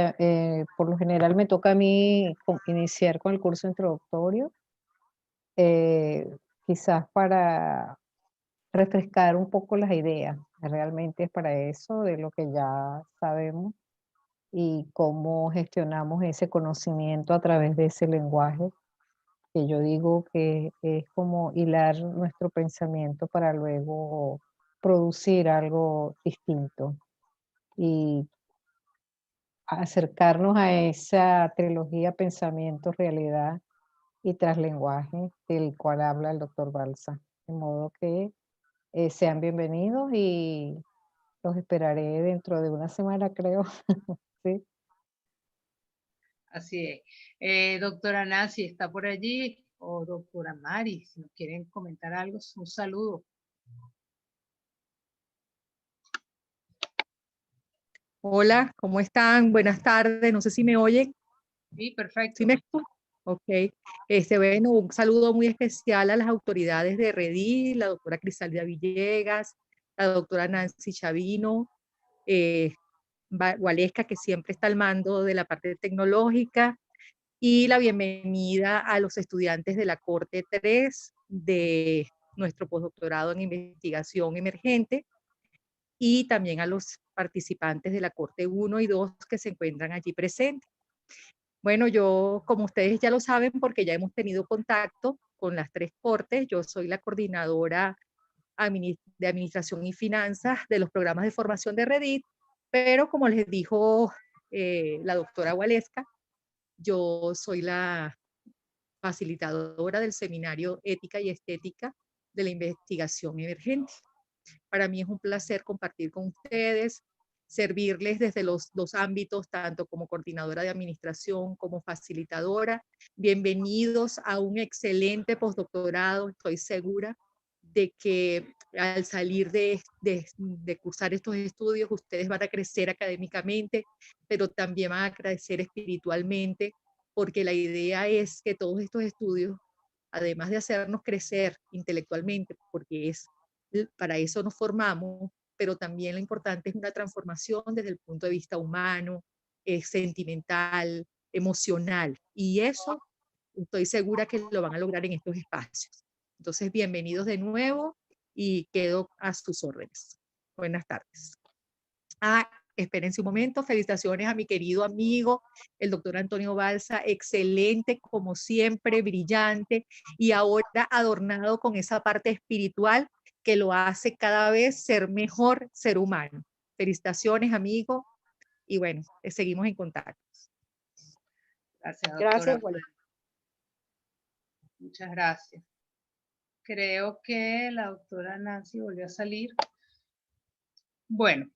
por lo general me toca a mí iniciar con el curso introductorio, quizás para refrescar un poco las ideas. Realmente es para eso, de lo que ya sabemos y cómo gestionamos ese conocimiento a través de ese lenguaje, que yo digo que es como hilar nuestro pensamiento para luego producir algo distinto y acercarnos a esa trilogía pensamiento, realidad y traslenguaje del cual habla el doctor Balsa. De modo que sean bienvenidos y los esperaré dentro de una semana, creo. Sí. Así es. Doctora Nancy está por allí, o doctora Mari, si nos quieren comentar algo, un saludo. Hola, ¿cómo están? Buenas tardes, no sé si me oyen. Sí, perfecto. ¿Sí me escuchan? Ok. Bueno, un saludo muy especial a las autoridades de REDI, la doctora Crisálida Villegas, la doctora Nancy Chavino, Gualesca, que siempre está al mando de la parte tecnológica, y la bienvenida a los estudiantes de la Corte 3 de nuestro postdoctorado en investigación emergente, y también a los participantes de la Corte 1 y 2 que se encuentran allí presentes. Bueno, yo, como ustedes ya lo saben, porque ya hemos tenido contacto con las 3 cortes, yo soy la coordinadora de Administración y Finanzas de los programas de formación de REDIT, pero como les dijo la doctora Gualesca, yo soy la facilitadora del seminario Ética y Estética de la Investigación Emergente. Para mí es un placer compartir con ustedes, servirles desde los 2 ámbitos, tanto como coordinadora de administración como facilitadora. Bienvenidos a un excelente postdoctorado. Estoy segura de que al salir de cursar estos estudios, ustedes van a crecer académicamente, pero también van a crecer espiritualmente, porque la idea es que todos estos estudios, además de hacernos crecer intelectualmente, porque para eso nos formamos, pero también lo importante es una transformación desde el punto de vista humano, sentimental, emocional, y eso estoy segura que lo van a lograr en estos espacios. Entonces, bienvenidos de nuevo y quedo a sus órdenes. Buenas tardes. Espérense un momento. Felicitaciones a mi querido amigo, el doctor Antonio Balsa, excelente como siempre, brillante, y ahora adornado con esa parte espiritual que lo hace cada vez ser mejor ser humano. Felicitaciones, amigo, y bueno, seguimos en contacto. Gracias, doctora. Gracias, bueno. Muchas gracias. Creo que la doctora Nancy volvió a salir. Bueno,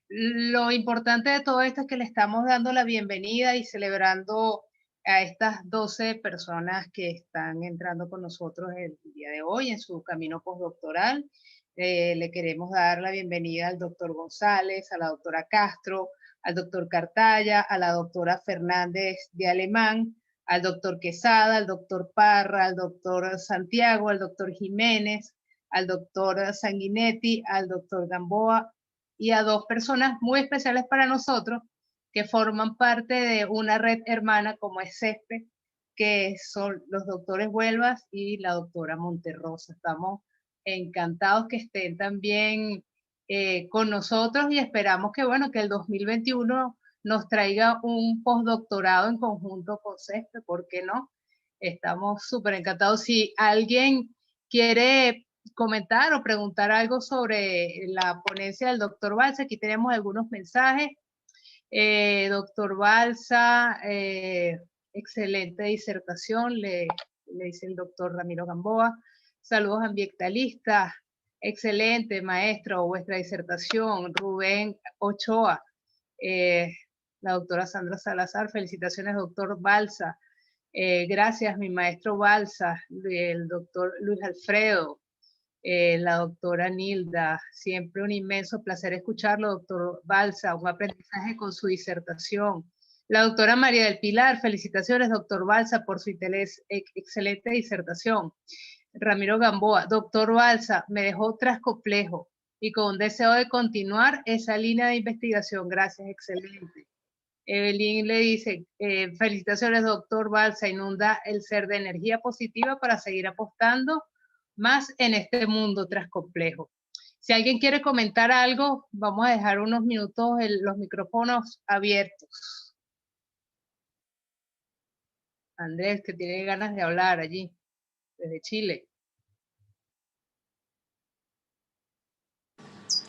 lo importante de todo esto es que le estamos dando la bienvenida y celebrando a estas 12 personas que están entrando con nosotros el día de hoy en su camino postdoctoral. Le queremos dar la bienvenida al doctor González, a la doctora Castro, al doctor Cartaya, a la doctora Fernández de Alemán, al doctor Quesada, al doctor Parra, al doctor Santiago, al doctor Jiménez, al doctor Sanguinetti, al doctor Gamboa y a 2 personas muy especiales para nosotros que forman parte de una red hermana como es CESPE, que son los doctores Huelvas y la doctora Monterrosa. Estamos encantados que estén también con nosotros y esperamos que, bueno, que el 2021 nos traiga un postdoctorado en conjunto con CESPE, ¿por qué no? Estamos súper encantados. Si alguien quiere comentar o preguntar algo sobre la ponencia del doctor Balsa, aquí tenemos algunos mensajes. Doctor Balsa, excelente disertación, le dice el doctor Ramiro Gamboa. Saludos ambientalistas, excelente maestro, vuestra disertación. Rubén Ochoa, la doctora Sandra Salazar, felicitaciones doctor Balsa. Gracias mi maestro Balsa, el doctor Luis Alfredo. La doctora Nilda, siempre un inmenso placer escucharlo, doctor Balsa, un aprendizaje con su disertación. La doctora María del Pilar, felicitaciones, doctor Balsa, por su excelente disertación. Ramiro Gamboa, doctor Balsa, me dejó trascomplejo y con un deseo de continuar esa línea de investigación. Gracias, excelente. Evelyn le dice, felicitaciones, doctor Balsa, inunda el ser de energía positiva para seguir apostando más en este mundo trascomplejo. Si alguien quiere comentar algo, vamos a dejar unos minutos los micrófonos abiertos. Andrés, que tiene ganas de hablar allí, desde Chile.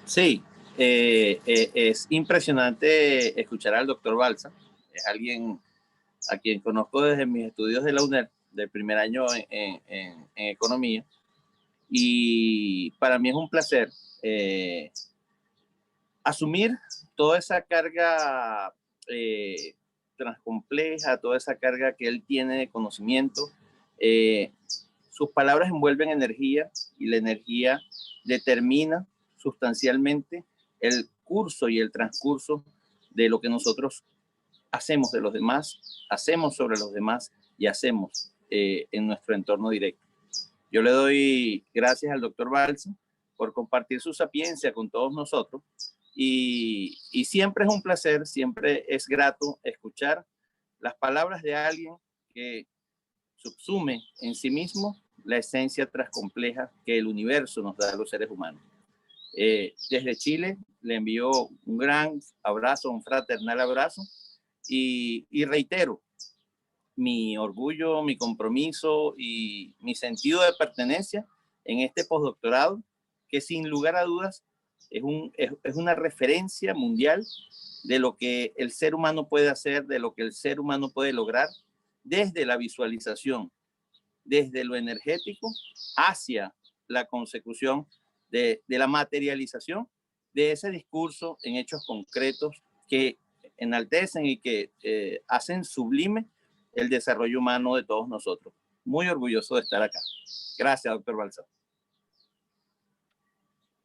Sí, es impresionante escuchar al doctor Balsa. Es alguien a quien conozco desde mis estudios de la UNED, del primer año en economía. Y para mí es un placer asumir toda esa carga transcompleja, toda esa carga que él tiene de conocimiento. Sus palabras envuelven energía y la energía determina sustancialmente el curso y el transcurso de lo que nosotros hacemos de los demás, hacemos sobre los demás y hacemos en nuestro entorno directo. Yo le doy gracias al doctor Balsa por compartir su sapiencia con todos nosotros y siempre es un placer, siempre es grato escuchar las palabras de alguien que subsume en sí mismo la esencia trascompleja que el universo nos da a los seres humanos. Desde Chile le envío un gran abrazo, un fraternal abrazo y reitero mi orgullo, mi compromiso y mi sentido de pertenencia en este postdoctorado, que sin lugar a dudas es una referencia mundial de lo que el ser humano puede hacer, de lo que el ser humano puede lograr desde la visualización, desde lo energético hacia la consecución de la materialización de ese discurso en hechos concretos que enaltecen y que hacen sublime el desarrollo humano de todos nosotros. Muy orgulloso de estar acá. Gracias, doctor Balsa.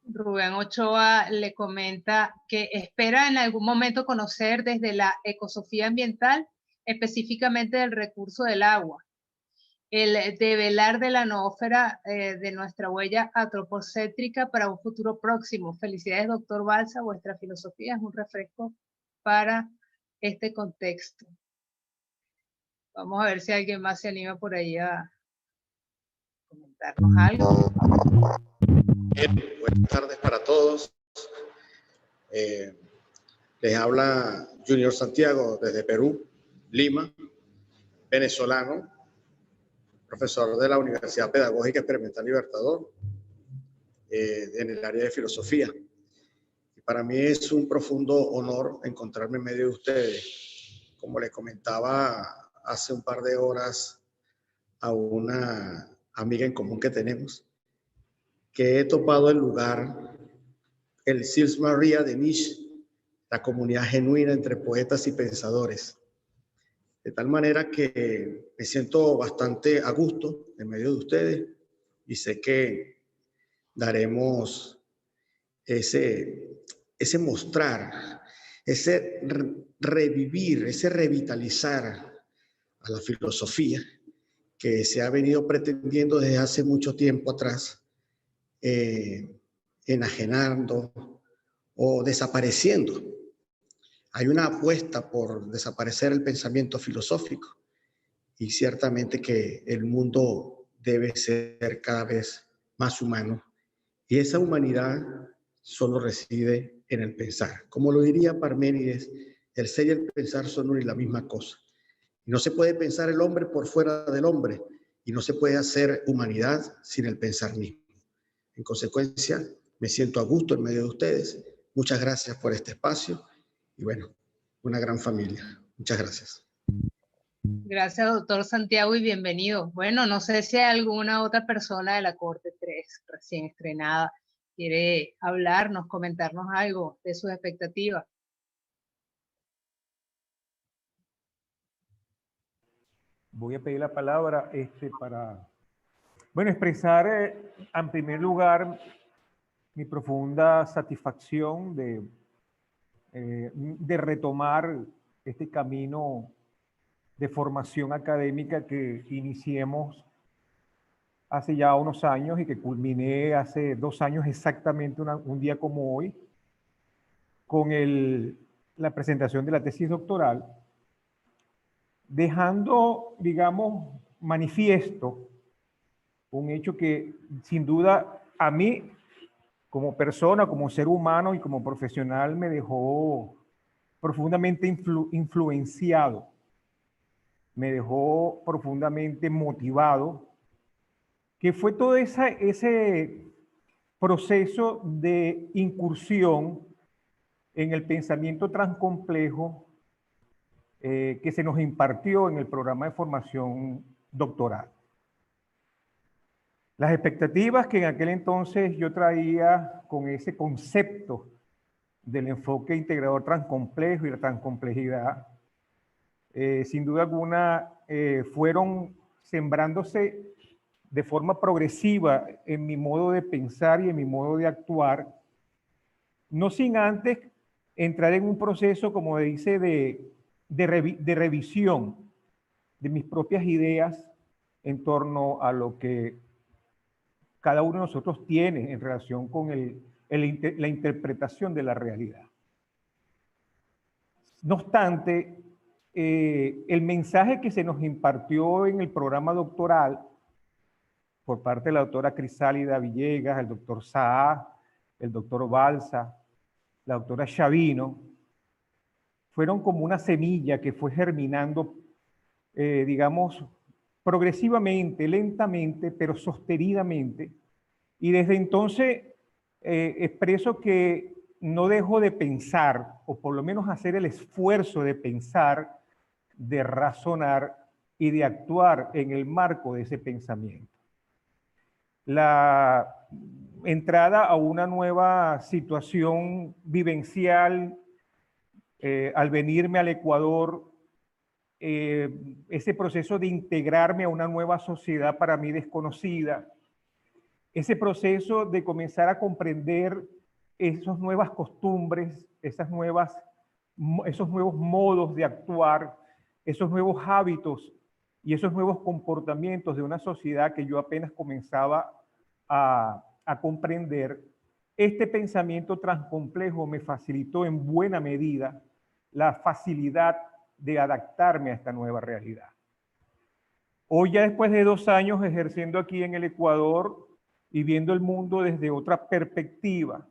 Rubén Ochoa le comenta que espera en algún momento conocer desde la ecosofía ambiental, específicamente del recurso del agua, el develar de la noósfera de nuestra huella antropocéntrica para un futuro próximo. Felicidades, doctor Balsa, vuestra filosofía es un refresco para este contexto. Vamos a ver si alguien más se anima por ahí a comentarnos algo. Buenas tardes para todos. Les habla Junior Santiago desde Perú, Lima, venezolano, profesor de la Universidad Pedagógica Experimental Libertador en el área de filosofía. Y para mí es un profundo honor encontrarme en medio de ustedes. Como les comentaba hace un par de horas a una amiga en común que tenemos, que he topado el lugar, el Sils Maria de Niche, la comunidad genuina entre poetas y pensadores. De tal manera que me siento bastante a gusto en medio de ustedes y sé que daremos ese mostrar, ese revivir, ese revitalizar a la filosofía que se ha venido pretendiendo desde hace mucho tiempo atrás, enajenando o desapareciendo. Hay una apuesta por desaparecer el pensamiento filosófico y ciertamente que el mundo debe ser cada vez más humano y esa humanidad solo reside en el pensar. Como lo diría Parménides, el ser y el pensar son una y la misma cosa. Y no se puede pensar el hombre por fuera del hombre y no se puede hacer humanidad sin el pensar mismo. En consecuencia, me siento a gusto en medio de ustedes. Muchas gracias por este espacio y bueno, una gran familia. Muchas gracias. Gracias, doctor Santiago, y bienvenido. Bueno, no sé si hay alguna otra persona de la Corte 3 recién estrenada quiere hablarnos, comentarnos algo de sus expectativas. Voy a pedir la palabra para, bueno, expresar en primer lugar mi profunda satisfacción de retomar este camino de formación académica que iniciemos hace ya unos años y que culminé hace 2 años exactamente un día como hoy con la presentación de la tesis doctoral, dejando, digamos, manifiesto un hecho que sin duda a mí como persona, como ser humano y como profesional me dejó profundamente influenciado, me dejó profundamente motivado, que fue todo ese proceso de incursión en el pensamiento transcomplejo que se nos impartió en el programa de formación doctoral. Las expectativas que en aquel entonces yo traía con ese concepto del enfoque integrador transcomplejo y la transcomplejidad, sin duda alguna fueron sembrándose de forma progresiva en mi modo de pensar y en mi modo de actuar, no sin antes entrar en un proceso, como dice, de revisión de mis propias ideas en torno a lo que cada uno de nosotros tiene en relación con la interpretación de la realidad. No obstante, el mensaje que se nos impartió en el programa doctoral por parte de la doctora Crisálida Villegas, el doctor Saá, el doctor Balsa, la doctora Chavino, fueron como una semilla que fue germinando, digamos, progresivamente, lentamente, pero sostenidamente. Y desde entonces expreso que no dejo de pensar, o por lo menos hacer el esfuerzo de pensar, de razonar y de actuar en el marco de ese pensamiento. La entrada a una nueva situación vivencial al venirme al Ecuador, ese proceso de integrarme a una nueva sociedad para mí desconocida, ese proceso de comenzar a comprender esas nuevas costumbres, esos nuevos modos de actuar, esos nuevos hábitos y esos nuevos comportamientos de una sociedad que yo apenas comenzaba a comprender. Este pensamiento transcomplejo me facilitó en buena medida la facilidad de adaptarme a esta nueva realidad. Hoy, ya después de 2 años ejerciendo aquí en el Ecuador y viendo el mundo desde otra perspectiva,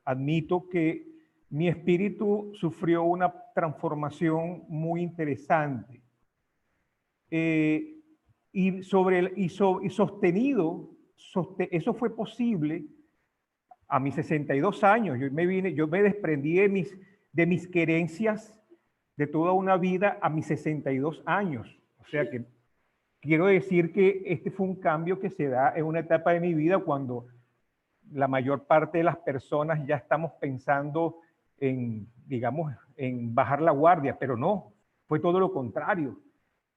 admito que mi espíritu sufrió una transformación muy interesante. Eso fue posible a mis 62 años. Yo me desprendí de mis querencias de toda una vida a mis 62 años. O sea que quiero decir que este fue un cambio que se da en una etapa de mi vida cuando la mayor parte de las personas ya estamos pensando en, digamos, en bajar la guardia, pero no, fue todo lo contrario.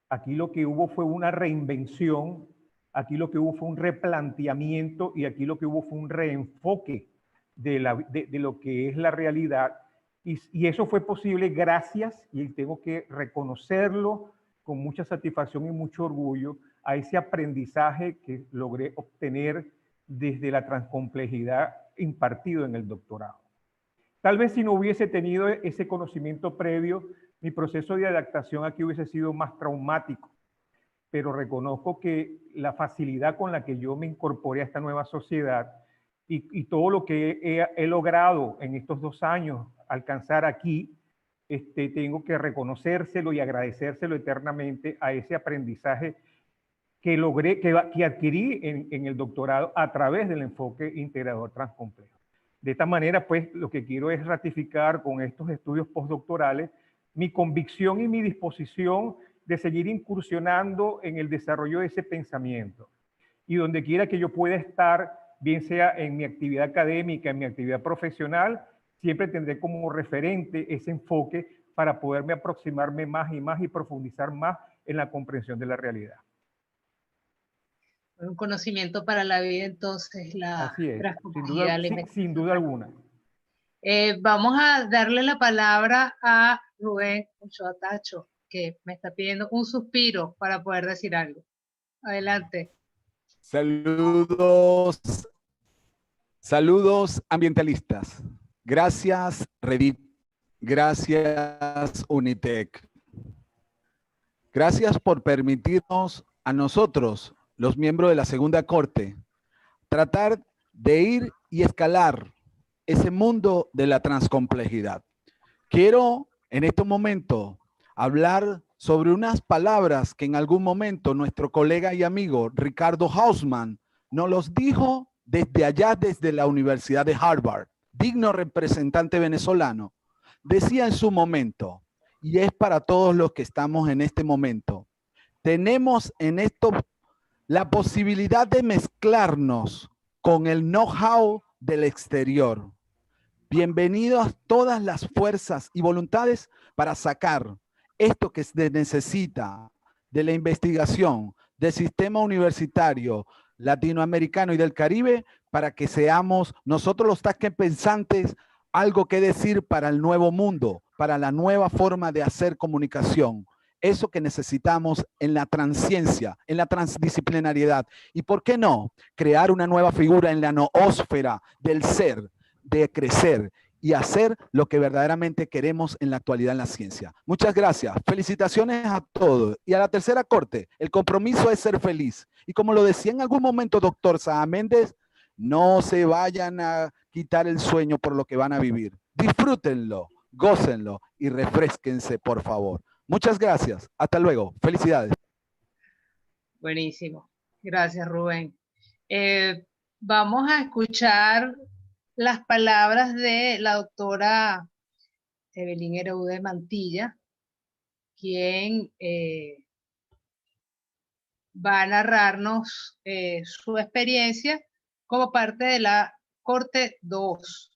Aquí lo que hubo fue una reinvención, aquí lo que hubo fue un replanteamiento y aquí lo que hubo fue un reenfoque de lo que es la realidad. Y eso fue posible gracias, y tengo que reconocerlo con mucha satisfacción y mucho orgullo, a ese aprendizaje que logré obtener desde la transcomplejidad impartido en el doctorado. Tal vez si no hubiese tenido ese conocimiento previo, mi proceso de adaptación aquí hubiese sido más traumático, pero reconozco que la facilidad con la que yo me incorporé a esta nueva sociedad y todo lo que he logrado en estos 2 años alcanzar aquí, tengo que reconocérselo y agradecérselo eternamente a ese aprendizaje que logré, que adquirí en el doctorado a través del enfoque integrador transcomplejo. De esta manera, pues, lo que quiero es ratificar con estos estudios postdoctorales mi convicción y mi disposición de seguir incursionando en el desarrollo de ese pensamiento. Y donde quiera que yo pueda estar, bien sea en mi actividad académica, en mi actividad profesional, siempre tendré como referente ese enfoque para poderme aproximarme más y profundizar más en la comprensión de la realidad. Un conocimiento para la vida, entonces, la Así es, transcomplejidad. sin duda alguna. Vamos a darle la palabra a Rubén Ochoa Tacho, que me está pidiendo un suspiro para poder decir algo. Adelante. Saludos, saludos ambientalistas. Gracias Reddit, gracias Unitec. Gracias por permitirnos a nosotros, los miembros de la Segunda Corte, tratar de ir y escalar ese mundo de la transcomplejidad. Quiero en este momento hablar sobre unas palabras que en algún momento nuestro colega y amigo Ricardo Hausmann nos los dijo desde allá, desde la Universidad de Harvard. Digno representante venezolano, decía en su momento, y es para todos los que estamos en este momento, tenemos en esto la posibilidad de mezclarnos con el know-how del exterior. Bienvenidos todas las fuerzas y voluntades para sacar esto que se necesita de la investigación del sistema universitario latinoamericano y del Caribe para que seamos nosotros los tasques pensantes algo que decir para el nuevo mundo, para la nueva forma de hacer comunicación. Eso que necesitamos en la transciencia, en la transdisciplinariedad. Y ¿por qué no crear una nueva figura en la noósfera del ser, de crecer y hacer lo que verdaderamente queremos en la actualidad en la ciencia? Muchas gracias. Felicitaciones a todos. Y a la Tercera Corte, el compromiso es ser feliz. Y como lo decía en algún momento doctor Saá Méndez, no se vayan a quitar el sueño por lo que van a vivir. Disfrútenlo, gócenlo y refrésquense, por favor. Muchas gracias. Hasta luego. Felicidades. Buenísimo. Gracias, Rubén. Vamos a escuchar las palabras de la doctora Evelyn Ereude Mantilla, quien va a narrarnos su experiencia como parte de la Corte 2.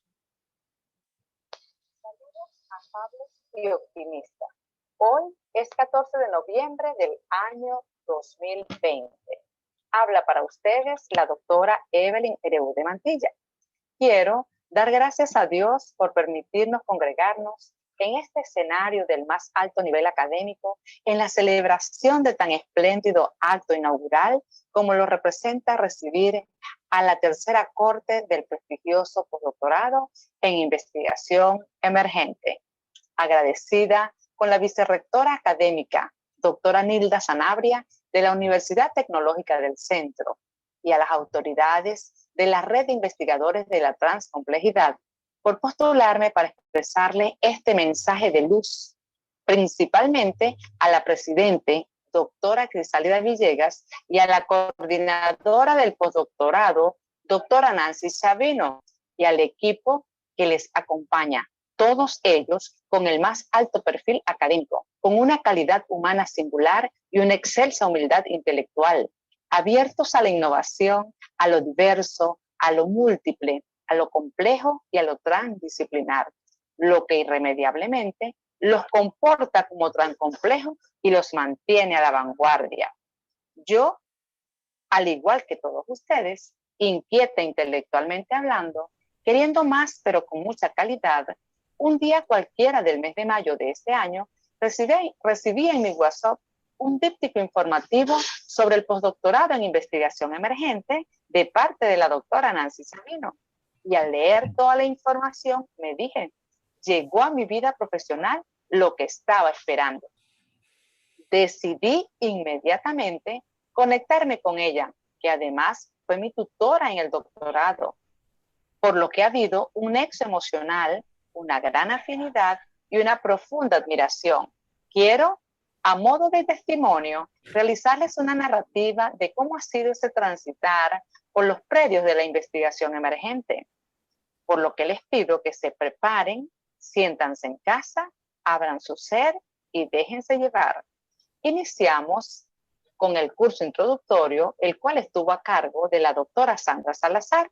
Saludos afables y optimistas. Hoy es 14 de noviembre del año 2020. Habla para ustedes la doctora Evelyn Ereude Mantilla. Quiero dar gracias a Dios por permitirnos congregarnos en este escenario del más alto nivel académico en la celebración de tan espléndido acto inaugural como lo representa recibir a la Tercera Corte del prestigioso postdoctorado en investigación emergente. Agradecida con la vicerrectora académica, doctora Nilda Sanabria, de la Universidad Tecnológica del Centro, y a las autoridades de la Red de Investigadores de la Transcomplejidad por postularme para expresarle este mensaje de luz, principalmente a la presidente, doctora Crisálida Villegas, y a la coordinadora del postdoctorado, doctora Nancy Sabino, y al equipo que les acompaña, todos ellos con el más alto perfil académico, con una calidad humana singular y una excelsa humildad intelectual, abiertos a la innovación, a lo diverso, a lo múltiple, a lo complejo y a lo transdisciplinar, lo que irremediablemente los comporta como tan complejos y los mantiene a la vanguardia. Yo, al igual que todos ustedes, inquieta intelectualmente hablando, queriendo más pero con mucha calidad, un día cualquiera del mes de mayo de este año, recibí en mi WhatsApp un díptico informativo sobre el postdoctorado en investigación emergente de parte de la doctora Nancy Sabino. Y al leer toda la información me dije, llegó a mi vida profesional lo que estaba esperando. Decidí inmediatamente conectarme con ella, que además fue mi tutora en el doctorado, por lo que ha habido un nexo emocional, una gran afinidad y una profunda admiración. Quiero, a modo de testimonio, realizarles una narrativa de cómo ha sido ese transitar por los predios de la investigación emergente, por lo que les pido que se preparen, siéntanse en casa, abran su ser y déjense llevar. Iniciamos con el curso introductorio, el cual estuvo a cargo de la doctora Sandra Salazar,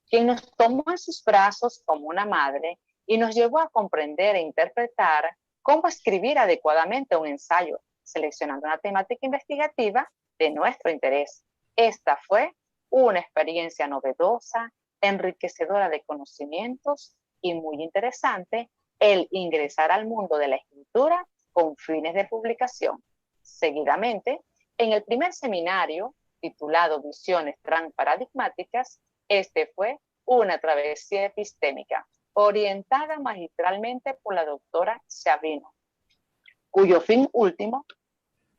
quien nos tomó en sus brazos como una madre y nos llevó a comprender e interpretar cómo escribir adecuadamente un ensayo, seleccionando una temática investigativa de nuestro interés. Esta fue una experiencia novedosa, enriquecedora de conocimientos y muy interesante el ingresar al mundo de la escritura con fines de publicación. Seguidamente, en el primer seminario, titulado Visiones Transparadigmáticas, este fue una travesía epistémica, orientada magistralmente por la doctora Sabino, cuyo fin último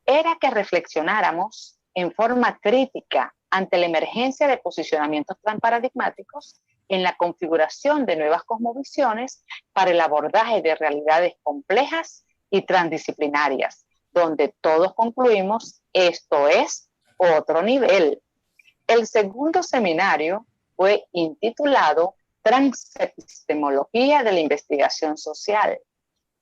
era que reflexionáramos en forma crítica ante la emergencia de posicionamientos transparadigmáticos en la configuración de nuevas cosmovisiones para el abordaje de realidades complejas y transdisciplinarias, donde todos concluimos esto es otro nivel. El segundo seminario fue intitulado Transepistemología de la Investigación Social.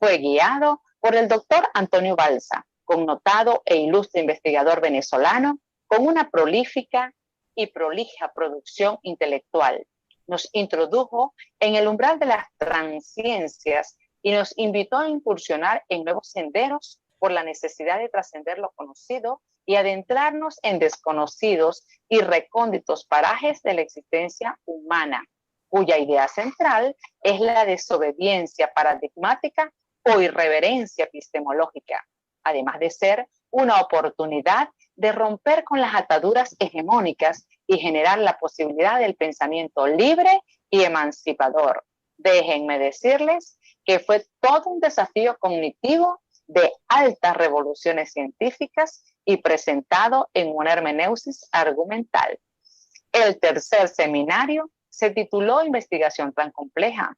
Fue guiado por el doctor Antonio Balsa, connotado e ilustre investigador venezolano, con una prolífica y prolija producción intelectual. Nos introdujo en el umbral de las transciencias y nos invitó a incursionar en nuevos senderos por la necesidad de trascender lo conocido y adentrarnos en desconocidos y recónditos parajes de la existencia humana, cuya idea central es la desobediencia paradigmática o irreverencia epistemológica, además de ser una oportunidad de romper con las ataduras hegemónicas y generar la posibilidad del pensamiento libre y emancipador. Déjenme decirles que fue todo un desafío cognitivo de altas revoluciones científicas y presentado en una hermeneusis argumental. El tercer seminario se tituló Investigación tan compleja.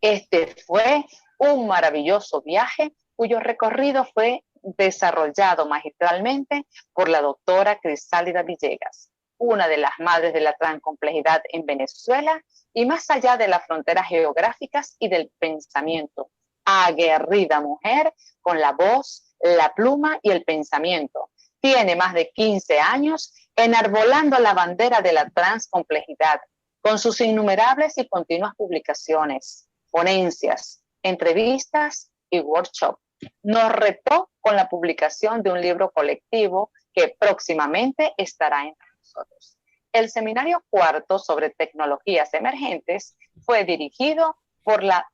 Este fue un maravilloso viaje cuyo recorrido fue desarrollado magistralmente por la doctora Crisálida Villegas, una de las madres de la transcomplejidad en Venezuela y más allá de las fronteras geográficas y del pensamiento. Aguerrida mujer con la voz, la pluma y el pensamiento. Tiene más de 15 años enarbolando la bandera de la transcomplejidad con sus innumerables y continuas publicaciones, ponencias, entrevistas y workshops. Nos retó con la publicación de un libro colectivo que próximamente estará entre nosotros. El seminario cuarto sobre tecnologías emergentes fue dirigido por la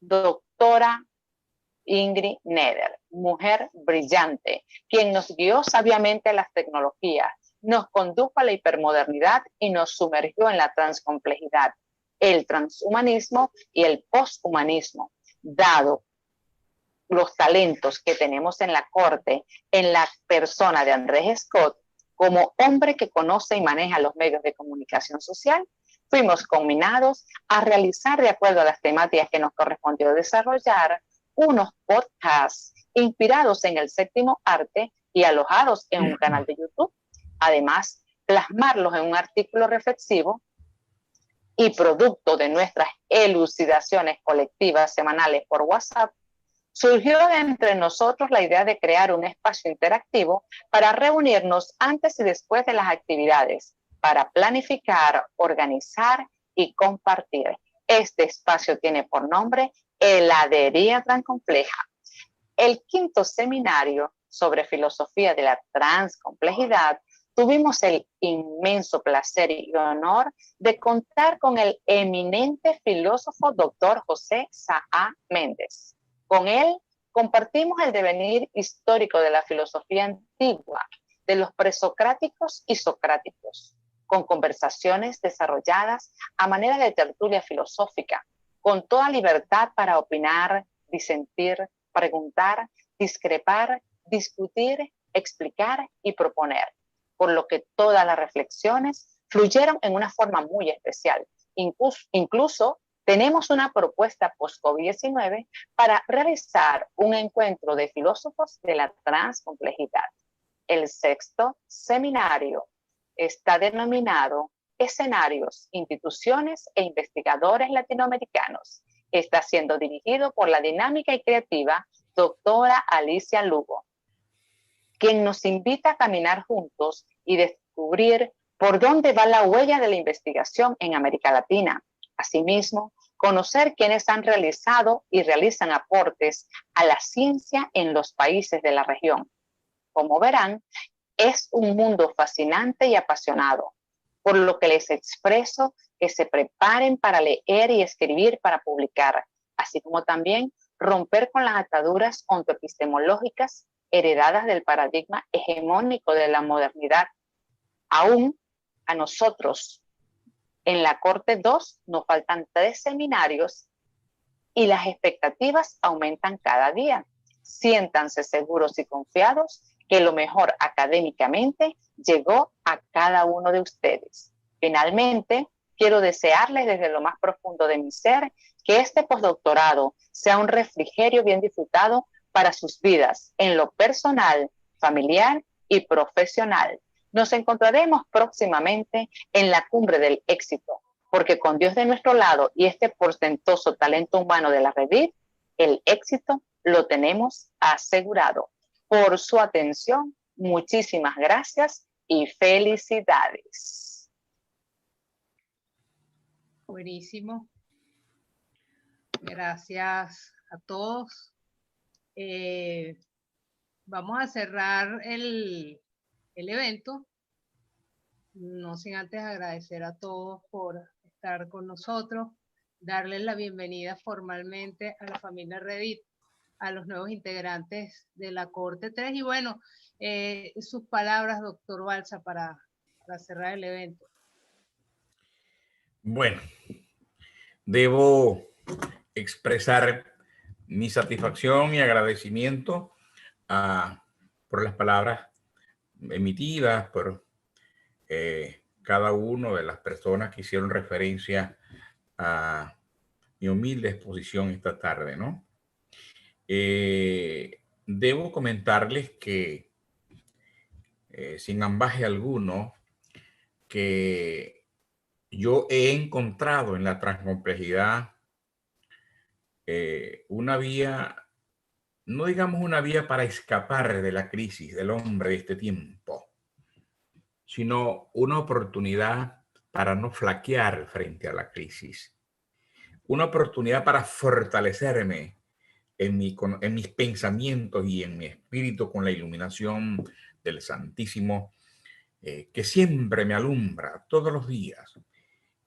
doctora Ingrid Neder, mujer brillante, quien nos guió sabiamente a las tecnologías, nos condujo a la hipermodernidad y nos sumergió en la transcomplejidad, el transhumanismo y el posthumanismo, dado los talentos que tenemos en la corte, en la persona de Andrés Scott, como hombre que conoce y maneja los medios de comunicación social, fuimos combinados a realizar, de acuerdo a las temáticas que nos correspondió desarrollar, unos podcasts inspirados en el séptimo arte y alojados en un canal de YouTube. Además, plasmarlos en un artículo reflexivo y producto de nuestras elucidaciones colectivas semanales por WhatsApp, surgió entre nosotros la idea de crear un espacio interactivo para reunirnos antes y después de las actividades, para planificar, organizar y compartir. Este espacio tiene por nombre heladería Transcompleja. El quinto seminario sobre filosofía de la transcomplejidad, tuvimos el inmenso placer y honor de contar con el eminente filósofo Dr. José Saá Méndez. Con él compartimos el devenir histórico de la filosofía antigua, de los presocráticos y socráticos, con conversaciones desarrolladas a manera de tertulia filosófica, con toda libertad para opinar, disentir, preguntar, discrepar, discutir, explicar y proponer, por lo que todas las reflexiones fluyeron en una forma muy especial. Incluso tenemos una propuesta post-COVID-19 para realizar un encuentro de filósofos de la transcomplejidad. El sexto seminario está denominado Escenarios, Instituciones e Investigadores Latinoamericanos. Está siendo dirigido por la dinámica y creativa doctora Alicia Lugo, quien nos invita a caminar juntos y descubrir por dónde va la huella de la investigación en América Latina. Asimismo, conocer quiénes han realizado y realizan aportes a la ciencia en los países de la región. Como verán, es un mundo fascinante y apasionado, por lo que les expreso que se preparen para leer y escribir para publicar, así como también romper con las ataduras ontoepistemológicas heredadas del paradigma hegemónico de la modernidad. Aún a nosotros, en la Corte 2, nos faltan 3 seminarios y las expectativas aumentan cada día. Siéntanse seguros y confiados que lo mejor académicamente llegó a cada uno de ustedes. Finalmente, quiero desearles desde lo más profundo de mi ser que este postdoctorado sea un refrigerio bien disfrutado para sus vidas en lo personal, familiar y profesional. Nos encontraremos próximamente en la cumbre del éxito, porque con Dios de nuestro lado y este portentoso talento humano de la Redit, el éxito lo tenemos asegurado. Por su atención, muchísimas gracias y felicidades. Buenísimo. Gracias a todos. Vamos a cerrar el evento, no sin antes agradecer a todos por estar con nosotros, darles la bienvenida formalmente a la familia Redit, a los nuevos integrantes de la Corte 3 y bueno, sus palabras, doctor Balsa, para cerrar el evento. Bueno, debo expresar mi satisfacción y agradecimiento por las palabras emitidas por cada una de las personas que hicieron referencia a mi humilde exposición esta tarde, ¿no? Debo comentarles que, sin ambaje alguno, que yo he encontrado en la transcomplejidad una vía, no digamos una vía para escapar de la crisis del hombre de este tiempo, sino una oportunidad para no flaquear frente a la crisis, una oportunidad para fortalecerme en mis pensamientos y en mi espíritu con la iluminación del Santísimo, que siempre me alumbra todos los días.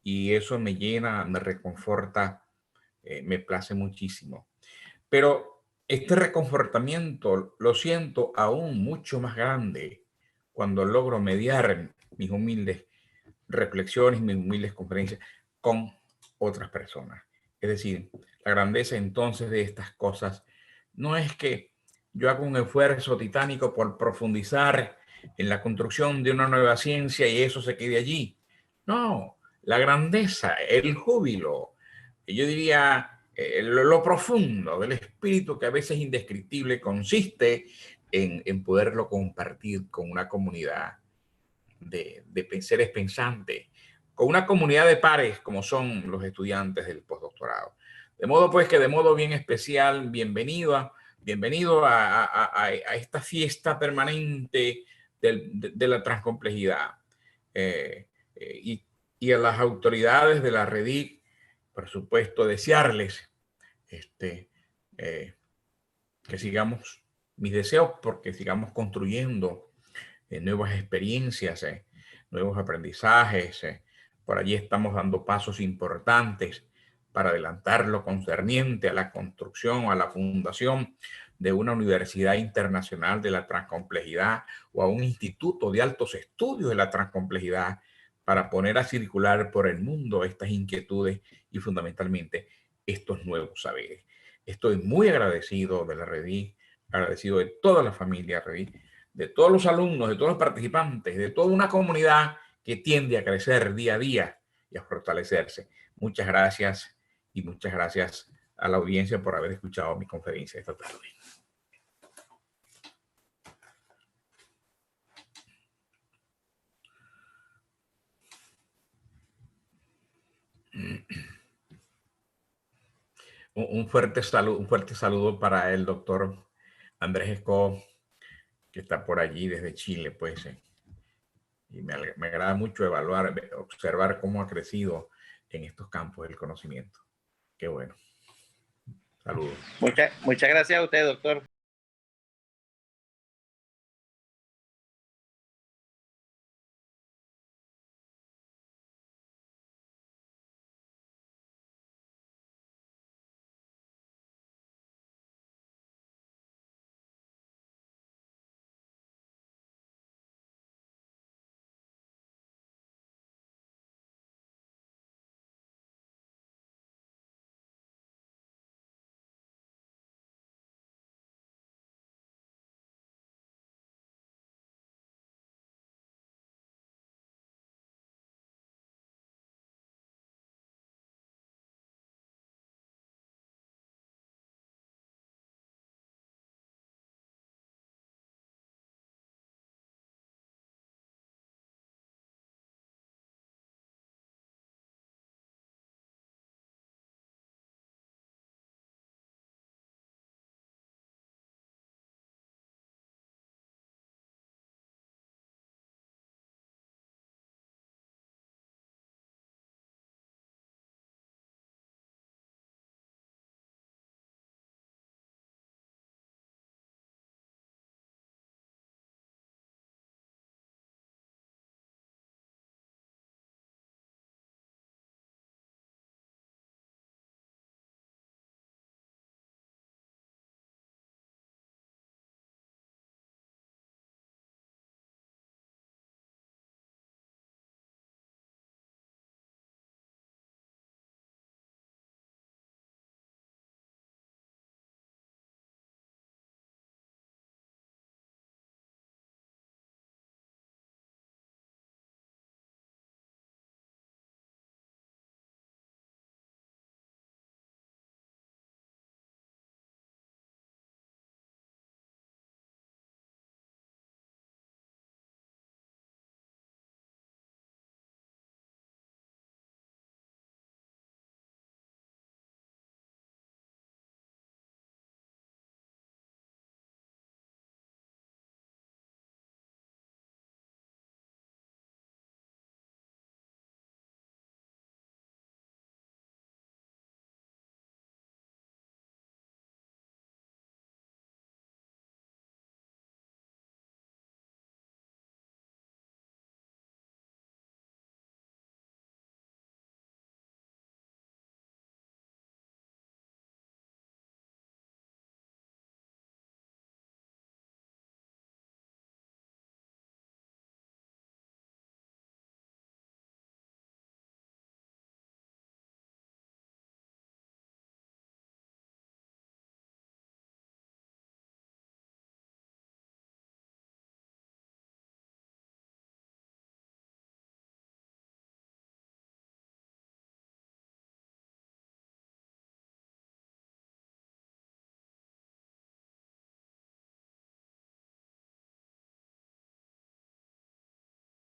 Y eso me llena, me reconforta, me place muchísimo. Pero este reconfortamiento lo siento aún mucho más grande cuando logro mediar mis humildes reflexiones, mis humildes conferencias con otras personas. Es decir, la grandeza entonces de estas cosas no es que yo haga un esfuerzo titánico por profundizar en la construcción de una nueva ciencia y eso se quede allí. No, la grandeza, el júbilo, yo diría lo profundo del espíritu que a veces es indescriptible consiste en poderlo compartir con una comunidad de seres pensantes, con una comunidad de pares como son los estudiantes del postdoctorado. De modo pues que de modo bien especial, bienvenido a esta fiesta permanente de la transcomplejidad. Y a las autoridades de la Redit, por supuesto, desearles que sigamos, mis deseos porque sigamos construyendo nuevas experiencias, nuevos aprendizajes. Por allí estamos dando pasos importantes para adelantar lo concerniente a la construcción o a la fundación de una universidad internacional de la transcomplejidad o a un instituto de altos estudios de la transcomplejidad para poner a circular por el mundo estas inquietudes y fundamentalmente estos nuevos saberes. Estoy muy agradecido de la REDI, agradecido de toda la familia REDI, de todos los alumnos, de todos los participantes, de toda una comunidad que tiende a crecer día a día y a fortalecerse. Muchas gracias y muchas gracias a la audiencia por haber escuchado mi conferencia esta tarde. Un fuerte saludo para el doctor Andrés Escobar, que está por allí desde Chile, pues. Y me agrada mucho observar cómo ha crecido en estos campos del conocimiento. Qué bueno. Saludos. Muchas gracias a usted, doctor.